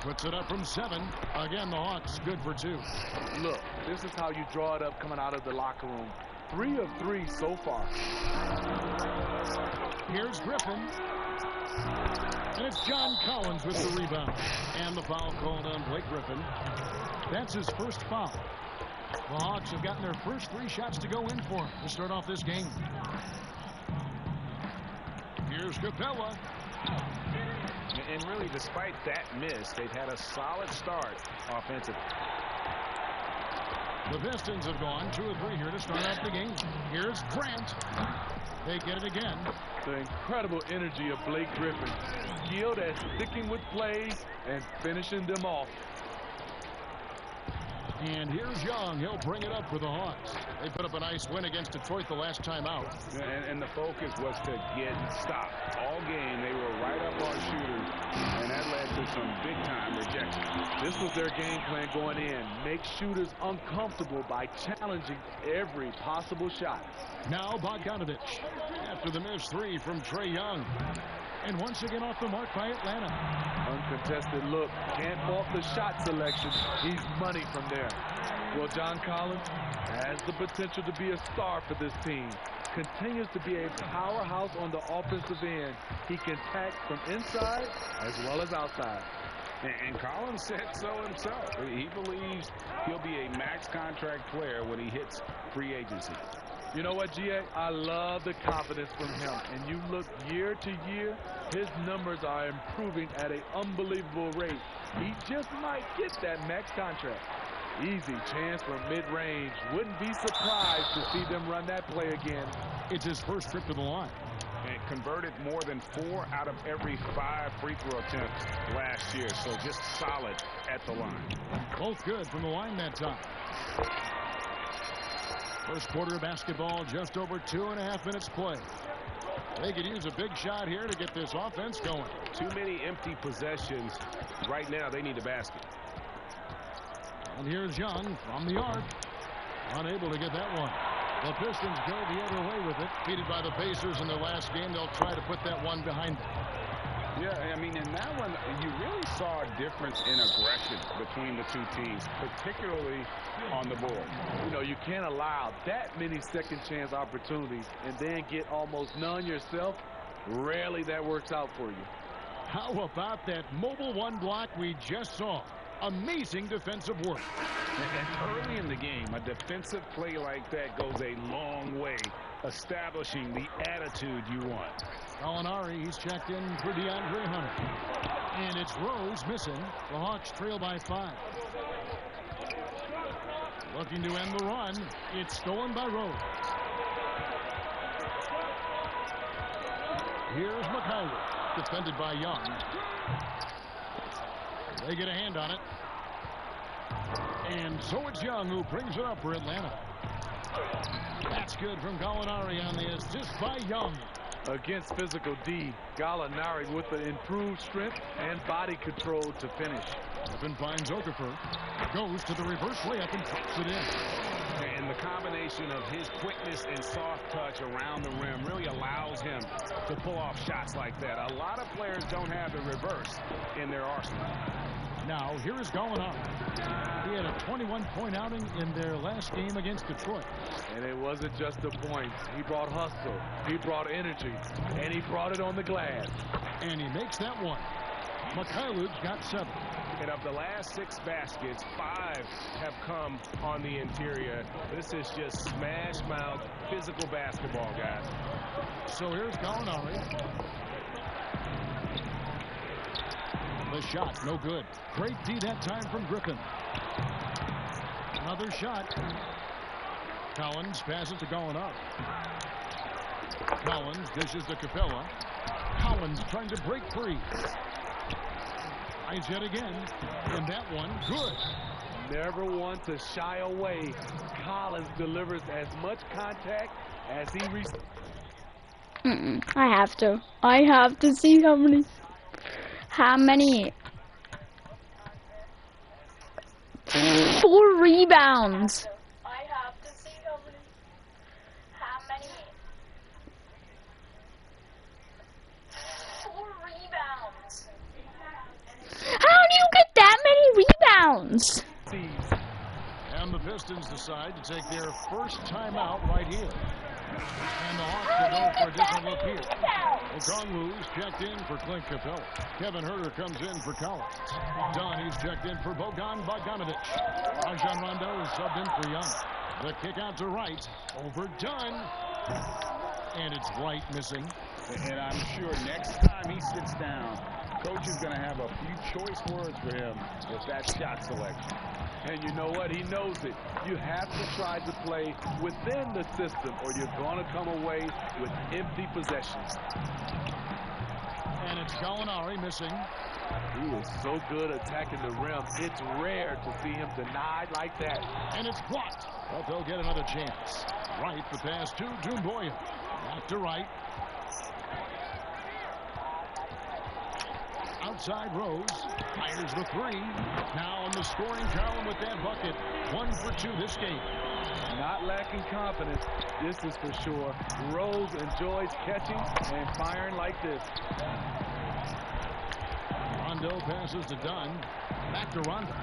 Speaker 5: Puts it up from 7. Again, the Hawks good for 2.
Speaker 8: Look, this is how you draw it up coming out of the locker room. 3 of 3 so far.
Speaker 5: Here's Griffin. And it's John Collins with the rebound. And the foul called on Blake Griffin. That's his first foul. The Hawks have gotten their first 3 shots to go in for him to start off this game. Here's Capella.
Speaker 6: And really, despite that miss, they've had a solid start offensively.
Speaker 5: The Pistons have gone 2 of 3 here to start off the game. Here's Grant. They get it again.
Speaker 8: The incredible energy of Blake Griffin. Skilled at sticking with plays and finishing them off.
Speaker 5: And here's Young. He'll bring it up for the Hawks. They put up a nice win against Detroit the last time out.
Speaker 6: And the focus was to get stopped. All game, they were right up on shooters, and that led to some big-time rejection.
Speaker 8: This was their game plan going in. Make shooters uncomfortable by challenging every possible shot.
Speaker 5: Now Bogdanovich after the missed 3 from Trae Young. And once again off the mark by Atlanta.
Speaker 8: Uncontested look. Can't fault the shot selection. He's money from there. Well, John Collins has the potential to be a star for this team. Continues to be a powerhouse on the offensive end. He can attack from inside as well as outside.
Speaker 6: And Collins said so himself. He believes he'll be a max contract player when he hits free agency.
Speaker 8: You know what, G.A.? I love the confidence from him. And you look year to year, his numbers are improving at an unbelievable rate. He just might get that max contract. Easy chance from mid-range. Wouldn't be surprised to see them run that play again.
Speaker 5: It's his first trip to the line.
Speaker 6: And converted more than 4 out of every 5 free throw attempts last year. So just solid at the line.
Speaker 5: Both good from the line that time. First quarter of basketball, just over 2.5 minutes play. They could use a big shot here to get this offense going.
Speaker 6: Too many empty possessions. Right now, they need a basket.
Speaker 5: And here's Young from the arc. Unable to get that one. The Pistons go the other way with it. Defeated by the Pacers in their last game. They'll try to put that one behind them.
Speaker 6: Yeah, I mean, in that one, you really saw a difference in aggression between the two teams, particularly on the board.
Speaker 8: You know, you can't allow that many second chance opportunities and then get almost none yourself. Rarely that works out for you.
Speaker 5: How about that mobile one block we just saw? Amazing defensive work.
Speaker 6: And early in the game, a defensive play like that goes a long way, establishing the attitude you want.
Speaker 5: Gallinari, he's checked in for DeAndre Hunter. And it's Rose missing. The Hawks trail by 5. Looking to end the run. It's stolen by Rose. Here's Mikhail, defended by Young. They get a hand on it. And so it's Young who brings it up for Atlanta. That's good from Gallinari on the assist by Young.
Speaker 8: Against physical D, Gallinari with the improved strength and body control to finish.
Speaker 5: Griffin finds Okafor. Goes to the reverse layup and drops it in.
Speaker 6: And the combination of his quickness and soft touch around the rim really allows him to pull off shots like that. A lot of players don't have the reverse in their arsenal.
Speaker 5: Now, here is Gallinari. He had a 21-point outing in their last game against Detroit.
Speaker 8: And it wasn't just the points. He brought hustle, he brought energy, and he brought it on the glass.
Speaker 5: And he makes that one. Mikhailov's got 7.
Speaker 6: And of the last 6 baskets, 5 have come on the interior. This is just smash mouth physical basketball, guys.
Speaker 5: So here's Gallinari. The shot, no good. Great D that time from Griffin. Another shot. Collins passes to Gallinari. Collins dishes to Capella. Collins trying to break free. Tries yet again. And that one, good.
Speaker 8: Never one to shy away. Collins delivers as much contact as he receives.
Speaker 2: I have to see how many 4 rebounds. I have to see how many 4 rebounds. How do you get that many rebounds?
Speaker 5: And the Pistons decide to take their first timeout right here. And the Hawks will go for a different look here. Okongwu's checked in for Clint Capella. Kevin Huerter comes in for Collins. Dunn, he's checked in for Bogan Bogdanovic. Rajon Rondo is subbed in for Young. The kick out to Wright. Over Dunn. And it's Wright missing.
Speaker 6: And I'm sure next time he sits down, coach is going to have a few choice words for him with that shot selection.
Speaker 8: And you know what? He knows it. You have to try to play within the system or you're going to come away with empty possessions.
Speaker 5: And it's Gallinari missing.
Speaker 8: He is so good attacking the rim. It's rare to see him denied like that.
Speaker 5: And it's blocked. But they'll get another chance. Wright, the pass to Doumbouya. Back to Wright. Outside Rose. Fires the 3. Now in the scoring column with that bucket. 1 for 2 this game.
Speaker 8: Not lacking confidence, this is for sure. Rose enjoys catching and firing like this.
Speaker 5: Rondo passes to Dunn. Back to Rondo.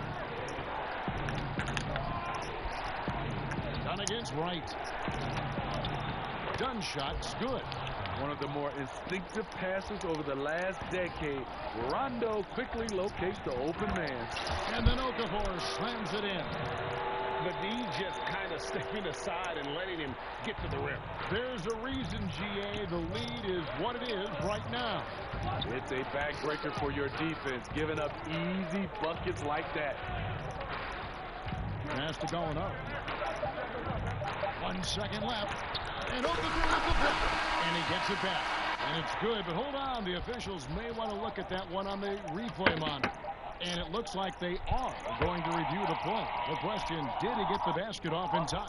Speaker 5: Dunn against Wright. Dunn shot's good.
Speaker 8: One of the more instinctive passes over the last decade. Rondo quickly locates the open man.
Speaker 5: And then Okafor slams it in.
Speaker 6: The D just kind of stepping aside and letting him get to the rim.
Speaker 5: There's a reason, GA, the lead is what it is right now.
Speaker 8: It's a backbreaker for your defense, giving up easy buckets like that.
Speaker 5: Pass to going up. 1 second left. And Okafor with the block. And he gets it back. And it's good, but hold on. The officials may want to look at that one on the replay monitor. And it looks like they are going to review the play. The question, did he get the basket off in time?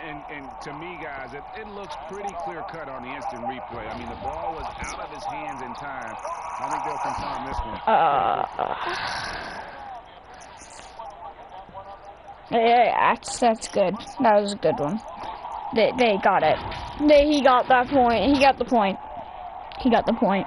Speaker 6: And to me, guys, it looks pretty clear-cut on the instant replay. I mean, the ball was out of his hands in time. I think they'll confirm this one.
Speaker 2: Yeah, that's good. That was a good one. They got it. He got that point. He got the point. He got the point.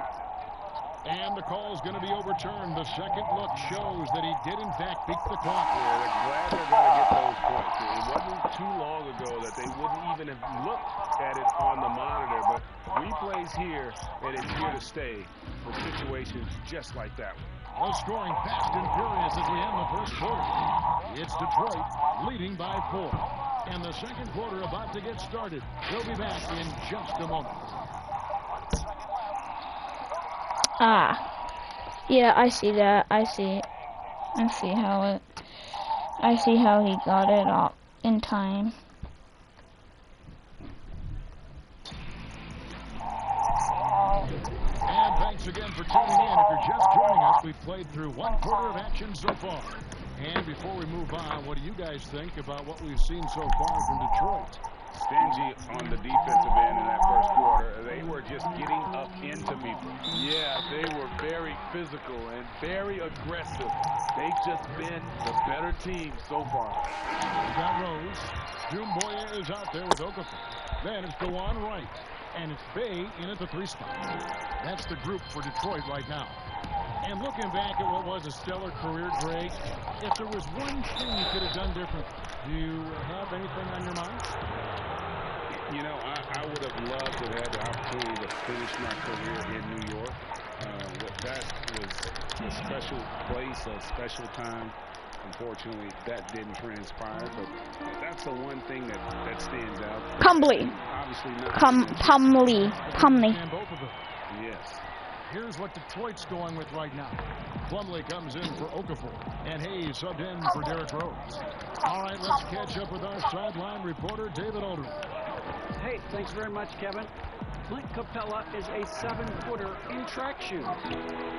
Speaker 5: And the call's going to be overturned. The second look shows that he did, in fact, beat the clock.
Speaker 6: Yeah, they're glad they're going to get those points. It wasn't too long ago that they wouldn't even have looked at it on the monitor, but replays here, and it's here to stay for situations just like that one.
Speaker 5: Well, scoring fast and furious as we end the first quarter. It's Detroit leading by 4. And the second quarter about to get started. We'll be back in just a moment.
Speaker 2: Yeah, I see that. I see how he got it up in time.
Speaker 5: And thanks again for tuning in. If you're just joining us, we've played through one quarter of action so far. And before we move on, what do you guys think about what we've seen so far from Detroit?
Speaker 6: Stingy on the defensive end in that first quarter. They were just getting up into people.
Speaker 8: Yeah, they were very physical and very aggressive. They've just been the better team so far.
Speaker 5: We got Rose. Dumboya is out there with Okafor. Then it's DeJuan Wright. And it's Bay in at the 3 spot. That's the group for Detroit right now. And looking back at what was a stellar career, Greg, if there was one thing you could have done different, do you have anything on your mind?
Speaker 6: You know, I would have loved to have had the opportunity to finish my career in New York. That was a special place, a special time. Unfortunately, that didn't transpire, but that's the one thing that stands out.
Speaker 2: Plumlee.
Speaker 6: Obviously not.
Speaker 2: Plumlee.
Speaker 5: And both of them.
Speaker 6: Yes.
Speaker 5: Here's what Detroit's going with right now. Plumlee comes in for Okafor, and Hayes subbed in for Derrick Rose. All right, let's catch up with our sideline reporter, David Aldridge.
Speaker 10: Hey, thanks very much, Kevin. Clint Capella is a 7-footer in track shoes.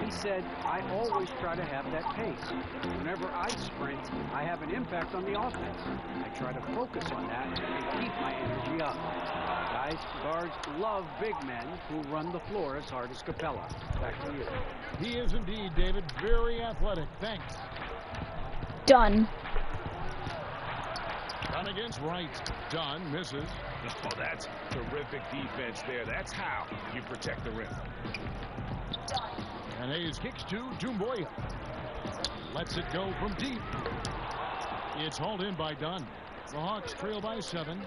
Speaker 10: He said, I always try to have that pace. Whenever I sprint, I have an impact on the offense. I try to focus on that and keep my energy up. Guys, guards love big men who run the floor as hard as Capella. Back to you.
Speaker 5: He is indeed, David, very athletic. Thanks.
Speaker 2: Done.
Speaker 5: Dunn against Wright. Dunn misses.
Speaker 6: Oh, that's terrific defense there. That's how you protect the rim.
Speaker 5: And Hayes kicks to Dumboya. Lets it go from deep. It's hauled in by Dunn. The Hawks trail by 7.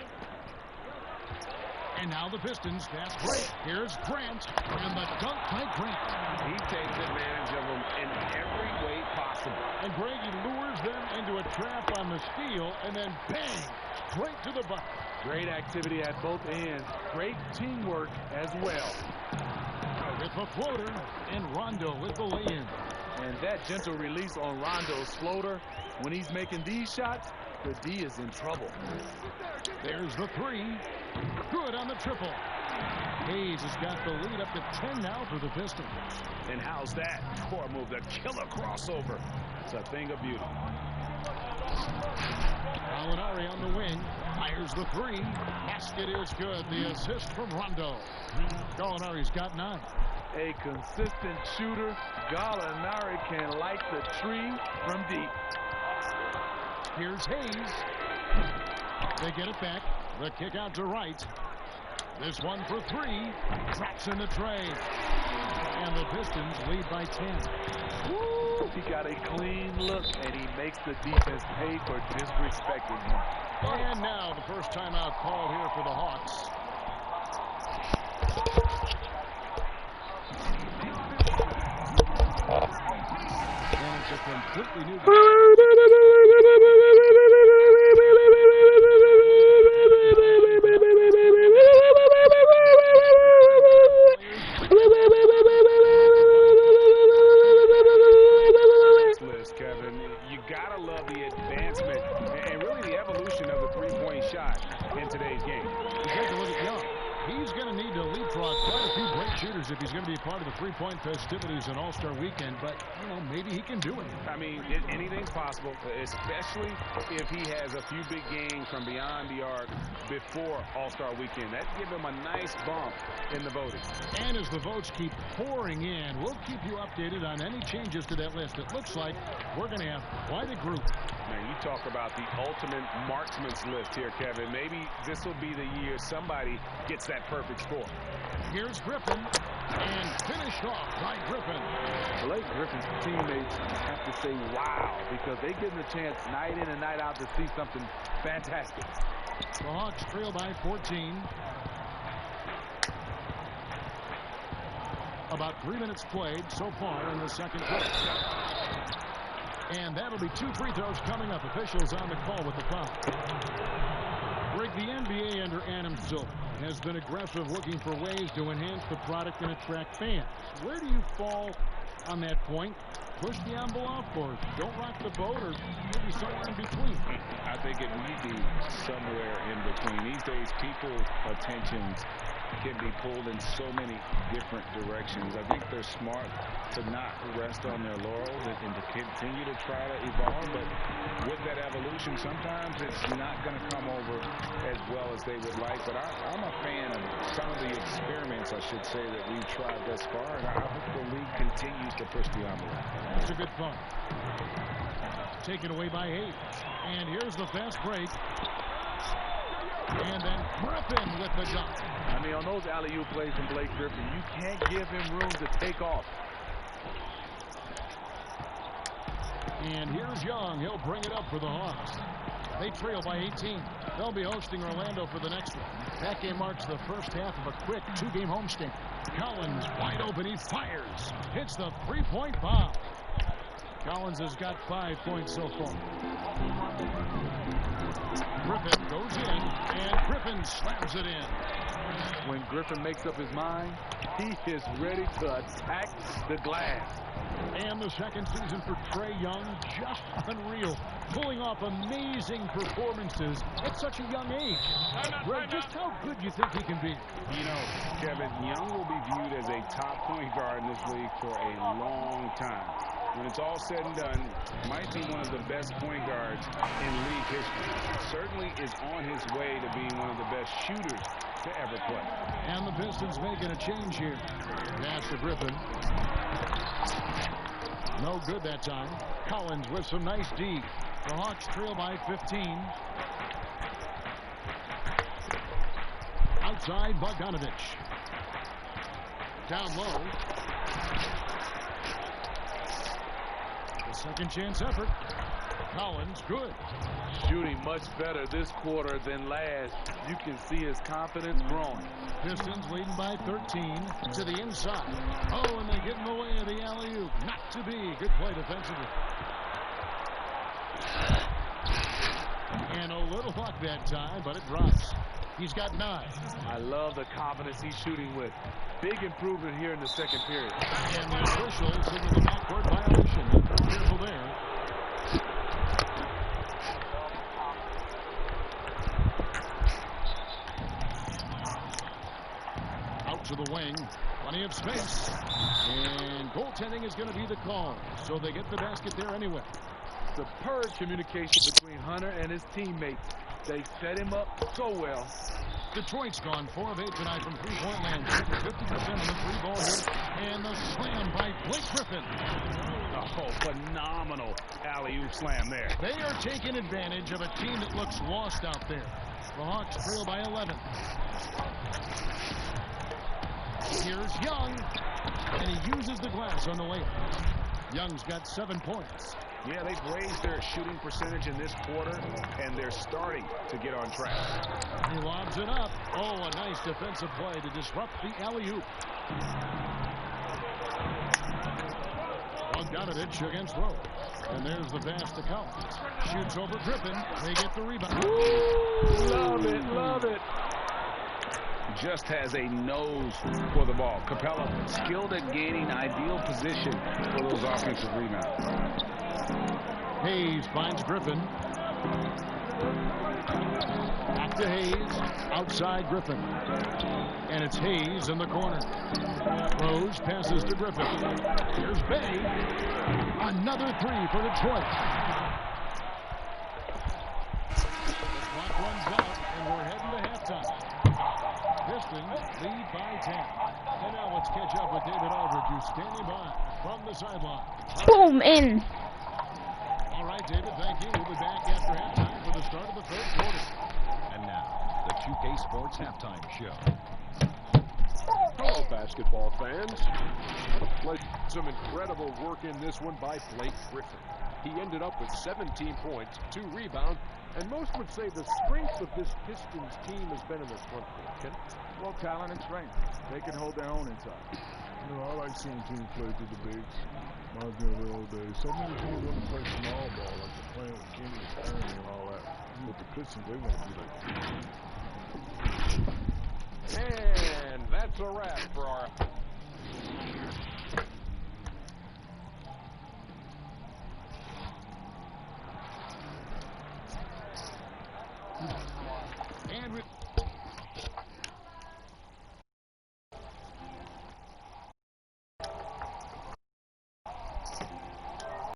Speaker 5: And now the Pistons fast break. Here's Grant. And the dunk by Grant.
Speaker 6: He takes advantage of them in every way possible.
Speaker 5: And Greg, he lures them into a trap on the steal. And then bang! Straight to the bucket.
Speaker 8: Great activity at both ends. Great teamwork as well.
Speaker 5: With a floater, and Rondo with the lay-in.
Speaker 8: And that gentle release on Rondo's floater, when he's making these shots, the D is in trouble.
Speaker 5: There's the 3. Good on the triple. Hayes has got the lead up to 10 now for the Pistons.
Speaker 6: And how's that? Poor move, the killer crossover. It's a thing of beauty.
Speaker 5: Gallinari on the wing. Fires the 3. Basket is good. The assist from Rondo. Gallinari's got 9.
Speaker 8: A consistent shooter. Gallinari can light the tree from deep.
Speaker 5: Here's Hayes. They get it back. The kick out to Wright. This one for 3. Drops in the tray. And the Pistons lead by 10.
Speaker 8: Woo! He got a clean look, and he makes the defense pay for disrespecting him.
Speaker 5: And now the first timeout called here for the Hawks. And it's a completely new...
Speaker 6: Kevin, you gotta love the advancement and really the evolution of the three-point shot in today's game.
Speaker 5: You take a look at Young. He's going to need to leapfrog quite a few great shooters wonders if he's going to be part of the three-point festivities in All-Star Weekend, but, you know, maybe he can do it.
Speaker 6: I mean, anything's possible, especially if he has a few big games from beyond the arc before All-Star Weekend. That'd give him a nice bump in the voting.
Speaker 5: And as the votes keep pouring in, we'll keep you updated on any changes to that list. It looks like we're going to have quite a group.
Speaker 6: Man, you talk about the ultimate marksman's list here, Kevin. Maybe this will be the year somebody gets that perfect score.
Speaker 5: Here's Griffin, and finished off by Griffin.
Speaker 8: Blake Griffin's teammates have to say wow, because they give him a chance night in and night out to see something fantastic.
Speaker 5: The Hawks trail by 14. About 3 minutes played so far in the second quarter. And that'll be 2 free throws coming up. Officials on the call with the foul. Greg, the NBA under Adam Silver has been aggressive, looking for ways to enhance the product and attract fans. Where do you fall on that point? Push the envelope or don't rock the boat, or maybe somewhere in between?
Speaker 6: I think it might be somewhere in between. These days, people's attentions can be pulled in so many different directions. I think they're smart to not rest on their laurels and to continue to try to evolve. But with that evolution, sometimes it's not going to come over as well as they would like. But I'm a fan of some of the experiments, I should say, that we've tried thus far. And I hope the league continues to push the envelope.
Speaker 5: That's a good fun. Taken away by Hayes. And here's the fast break. And then Griffin with the dunk.
Speaker 8: I mean, on those alley-oop plays from Blake Griffin, you can't give him room to take off.
Speaker 5: And here's Young. He'll bring it up for the Hawks. They trail by 18. They'll be hosting Orlando for the next one. That game marks the first half of a quick 2-game homestand. Collins wide open. He fires. Hits the three-point bomb. Collins has got 5 points so far. Griffin goes in, and Griffin slams it in.
Speaker 8: When Griffin makes up his mind, he is ready to attack the glass.
Speaker 5: And the second season for Trae Young, just unreal. Pulling off amazing performances at such a young age. Greg, just how good do you think he can be?
Speaker 6: You know, Kevin, Young will be viewed as a top point guard in this league for a long time. When it's all said and done, might be one of the best point guards in league history. Certainly is on his way to being one of the best shooters to ever play.
Speaker 5: And the Pistons making a change here. Pass to Griffin. No good that time. Collins with some nice D. The Hawks trail by 15. Outside, Bogdanovich. Down low. The second chance effort. Collins, good.
Speaker 8: Shooting much better this quarter than last. You can see his confidence growing.
Speaker 5: Pistons leading by 13 to the inside. Oh, and they get in the way of the alley-oop. Not to be. Good play defensively. And a little luck that time, but it drops. He's got 9.
Speaker 8: I love the confidence he's shooting with. Big improvement here in the second period.
Speaker 5: And the officials signal the backcourt violation. They're careful there. Out to the wing. Plenty of space. And goaltending is going to be the call. So they get the basket there anyway.
Speaker 8: Superb communication between Hunter and his teammates. They set him up so well.
Speaker 5: Detroit's gone 4 of 8 tonight from three-point land. 50% on the three-ball hit. And the slam by Blake Griffin.
Speaker 6: Oh, phenomenal alley-oop slam there.
Speaker 5: They are taking advantage of a team that looks lost out there. The Hawks trail by 11. Here's Young. And he uses the glass on the layup. Young's got 7 points.
Speaker 6: Yeah, they've raised their shooting percentage in this quarter, and they're starting to get on track.
Speaker 5: He lobs it up. Oh, a nice defensive play to disrupt the alley-oop. Bogdanovich against Rose. And there's the pass to Collins. Shoots over Griffin. They get the rebound.
Speaker 8: Ooh, love it, love it.
Speaker 6: Just has a nose for the ball. Capella skilled at gaining ideal position for those offensive rebounds.
Speaker 5: Hayes finds Griffin. Back to Hayes. Outside Griffin. And it's Hayes in the corner. Rose passes to Griffin. Here's Bay. Another three for Detroit. The clock runs out, and we're heading to halftime. Pistons lead by 10. And now let's catch up with David Aldridge, who's standing by from the sideline.
Speaker 2: Boom, in.
Speaker 5: All right, David, thank you. We'll be back after halftime for the start of the third quarter.
Speaker 11: And now, the 2K Sports Halftime Show.
Speaker 9: Hello, basketball fans. Some incredible work in this one by Blake Griffin. He ended up with 17 points, 2 rebounds, and most would say the strength of this Pistons team has been in the front court.
Speaker 8: Well, talent and strength. They can hold their own inside. You know, I like seeing teams play through the bigs. Reminds me of the old days. So many teams want to play small ball, like they're playing with Kenny and Ernie and all that. With the Pistons, they want to be like that.
Speaker 9: And that's a wrap for our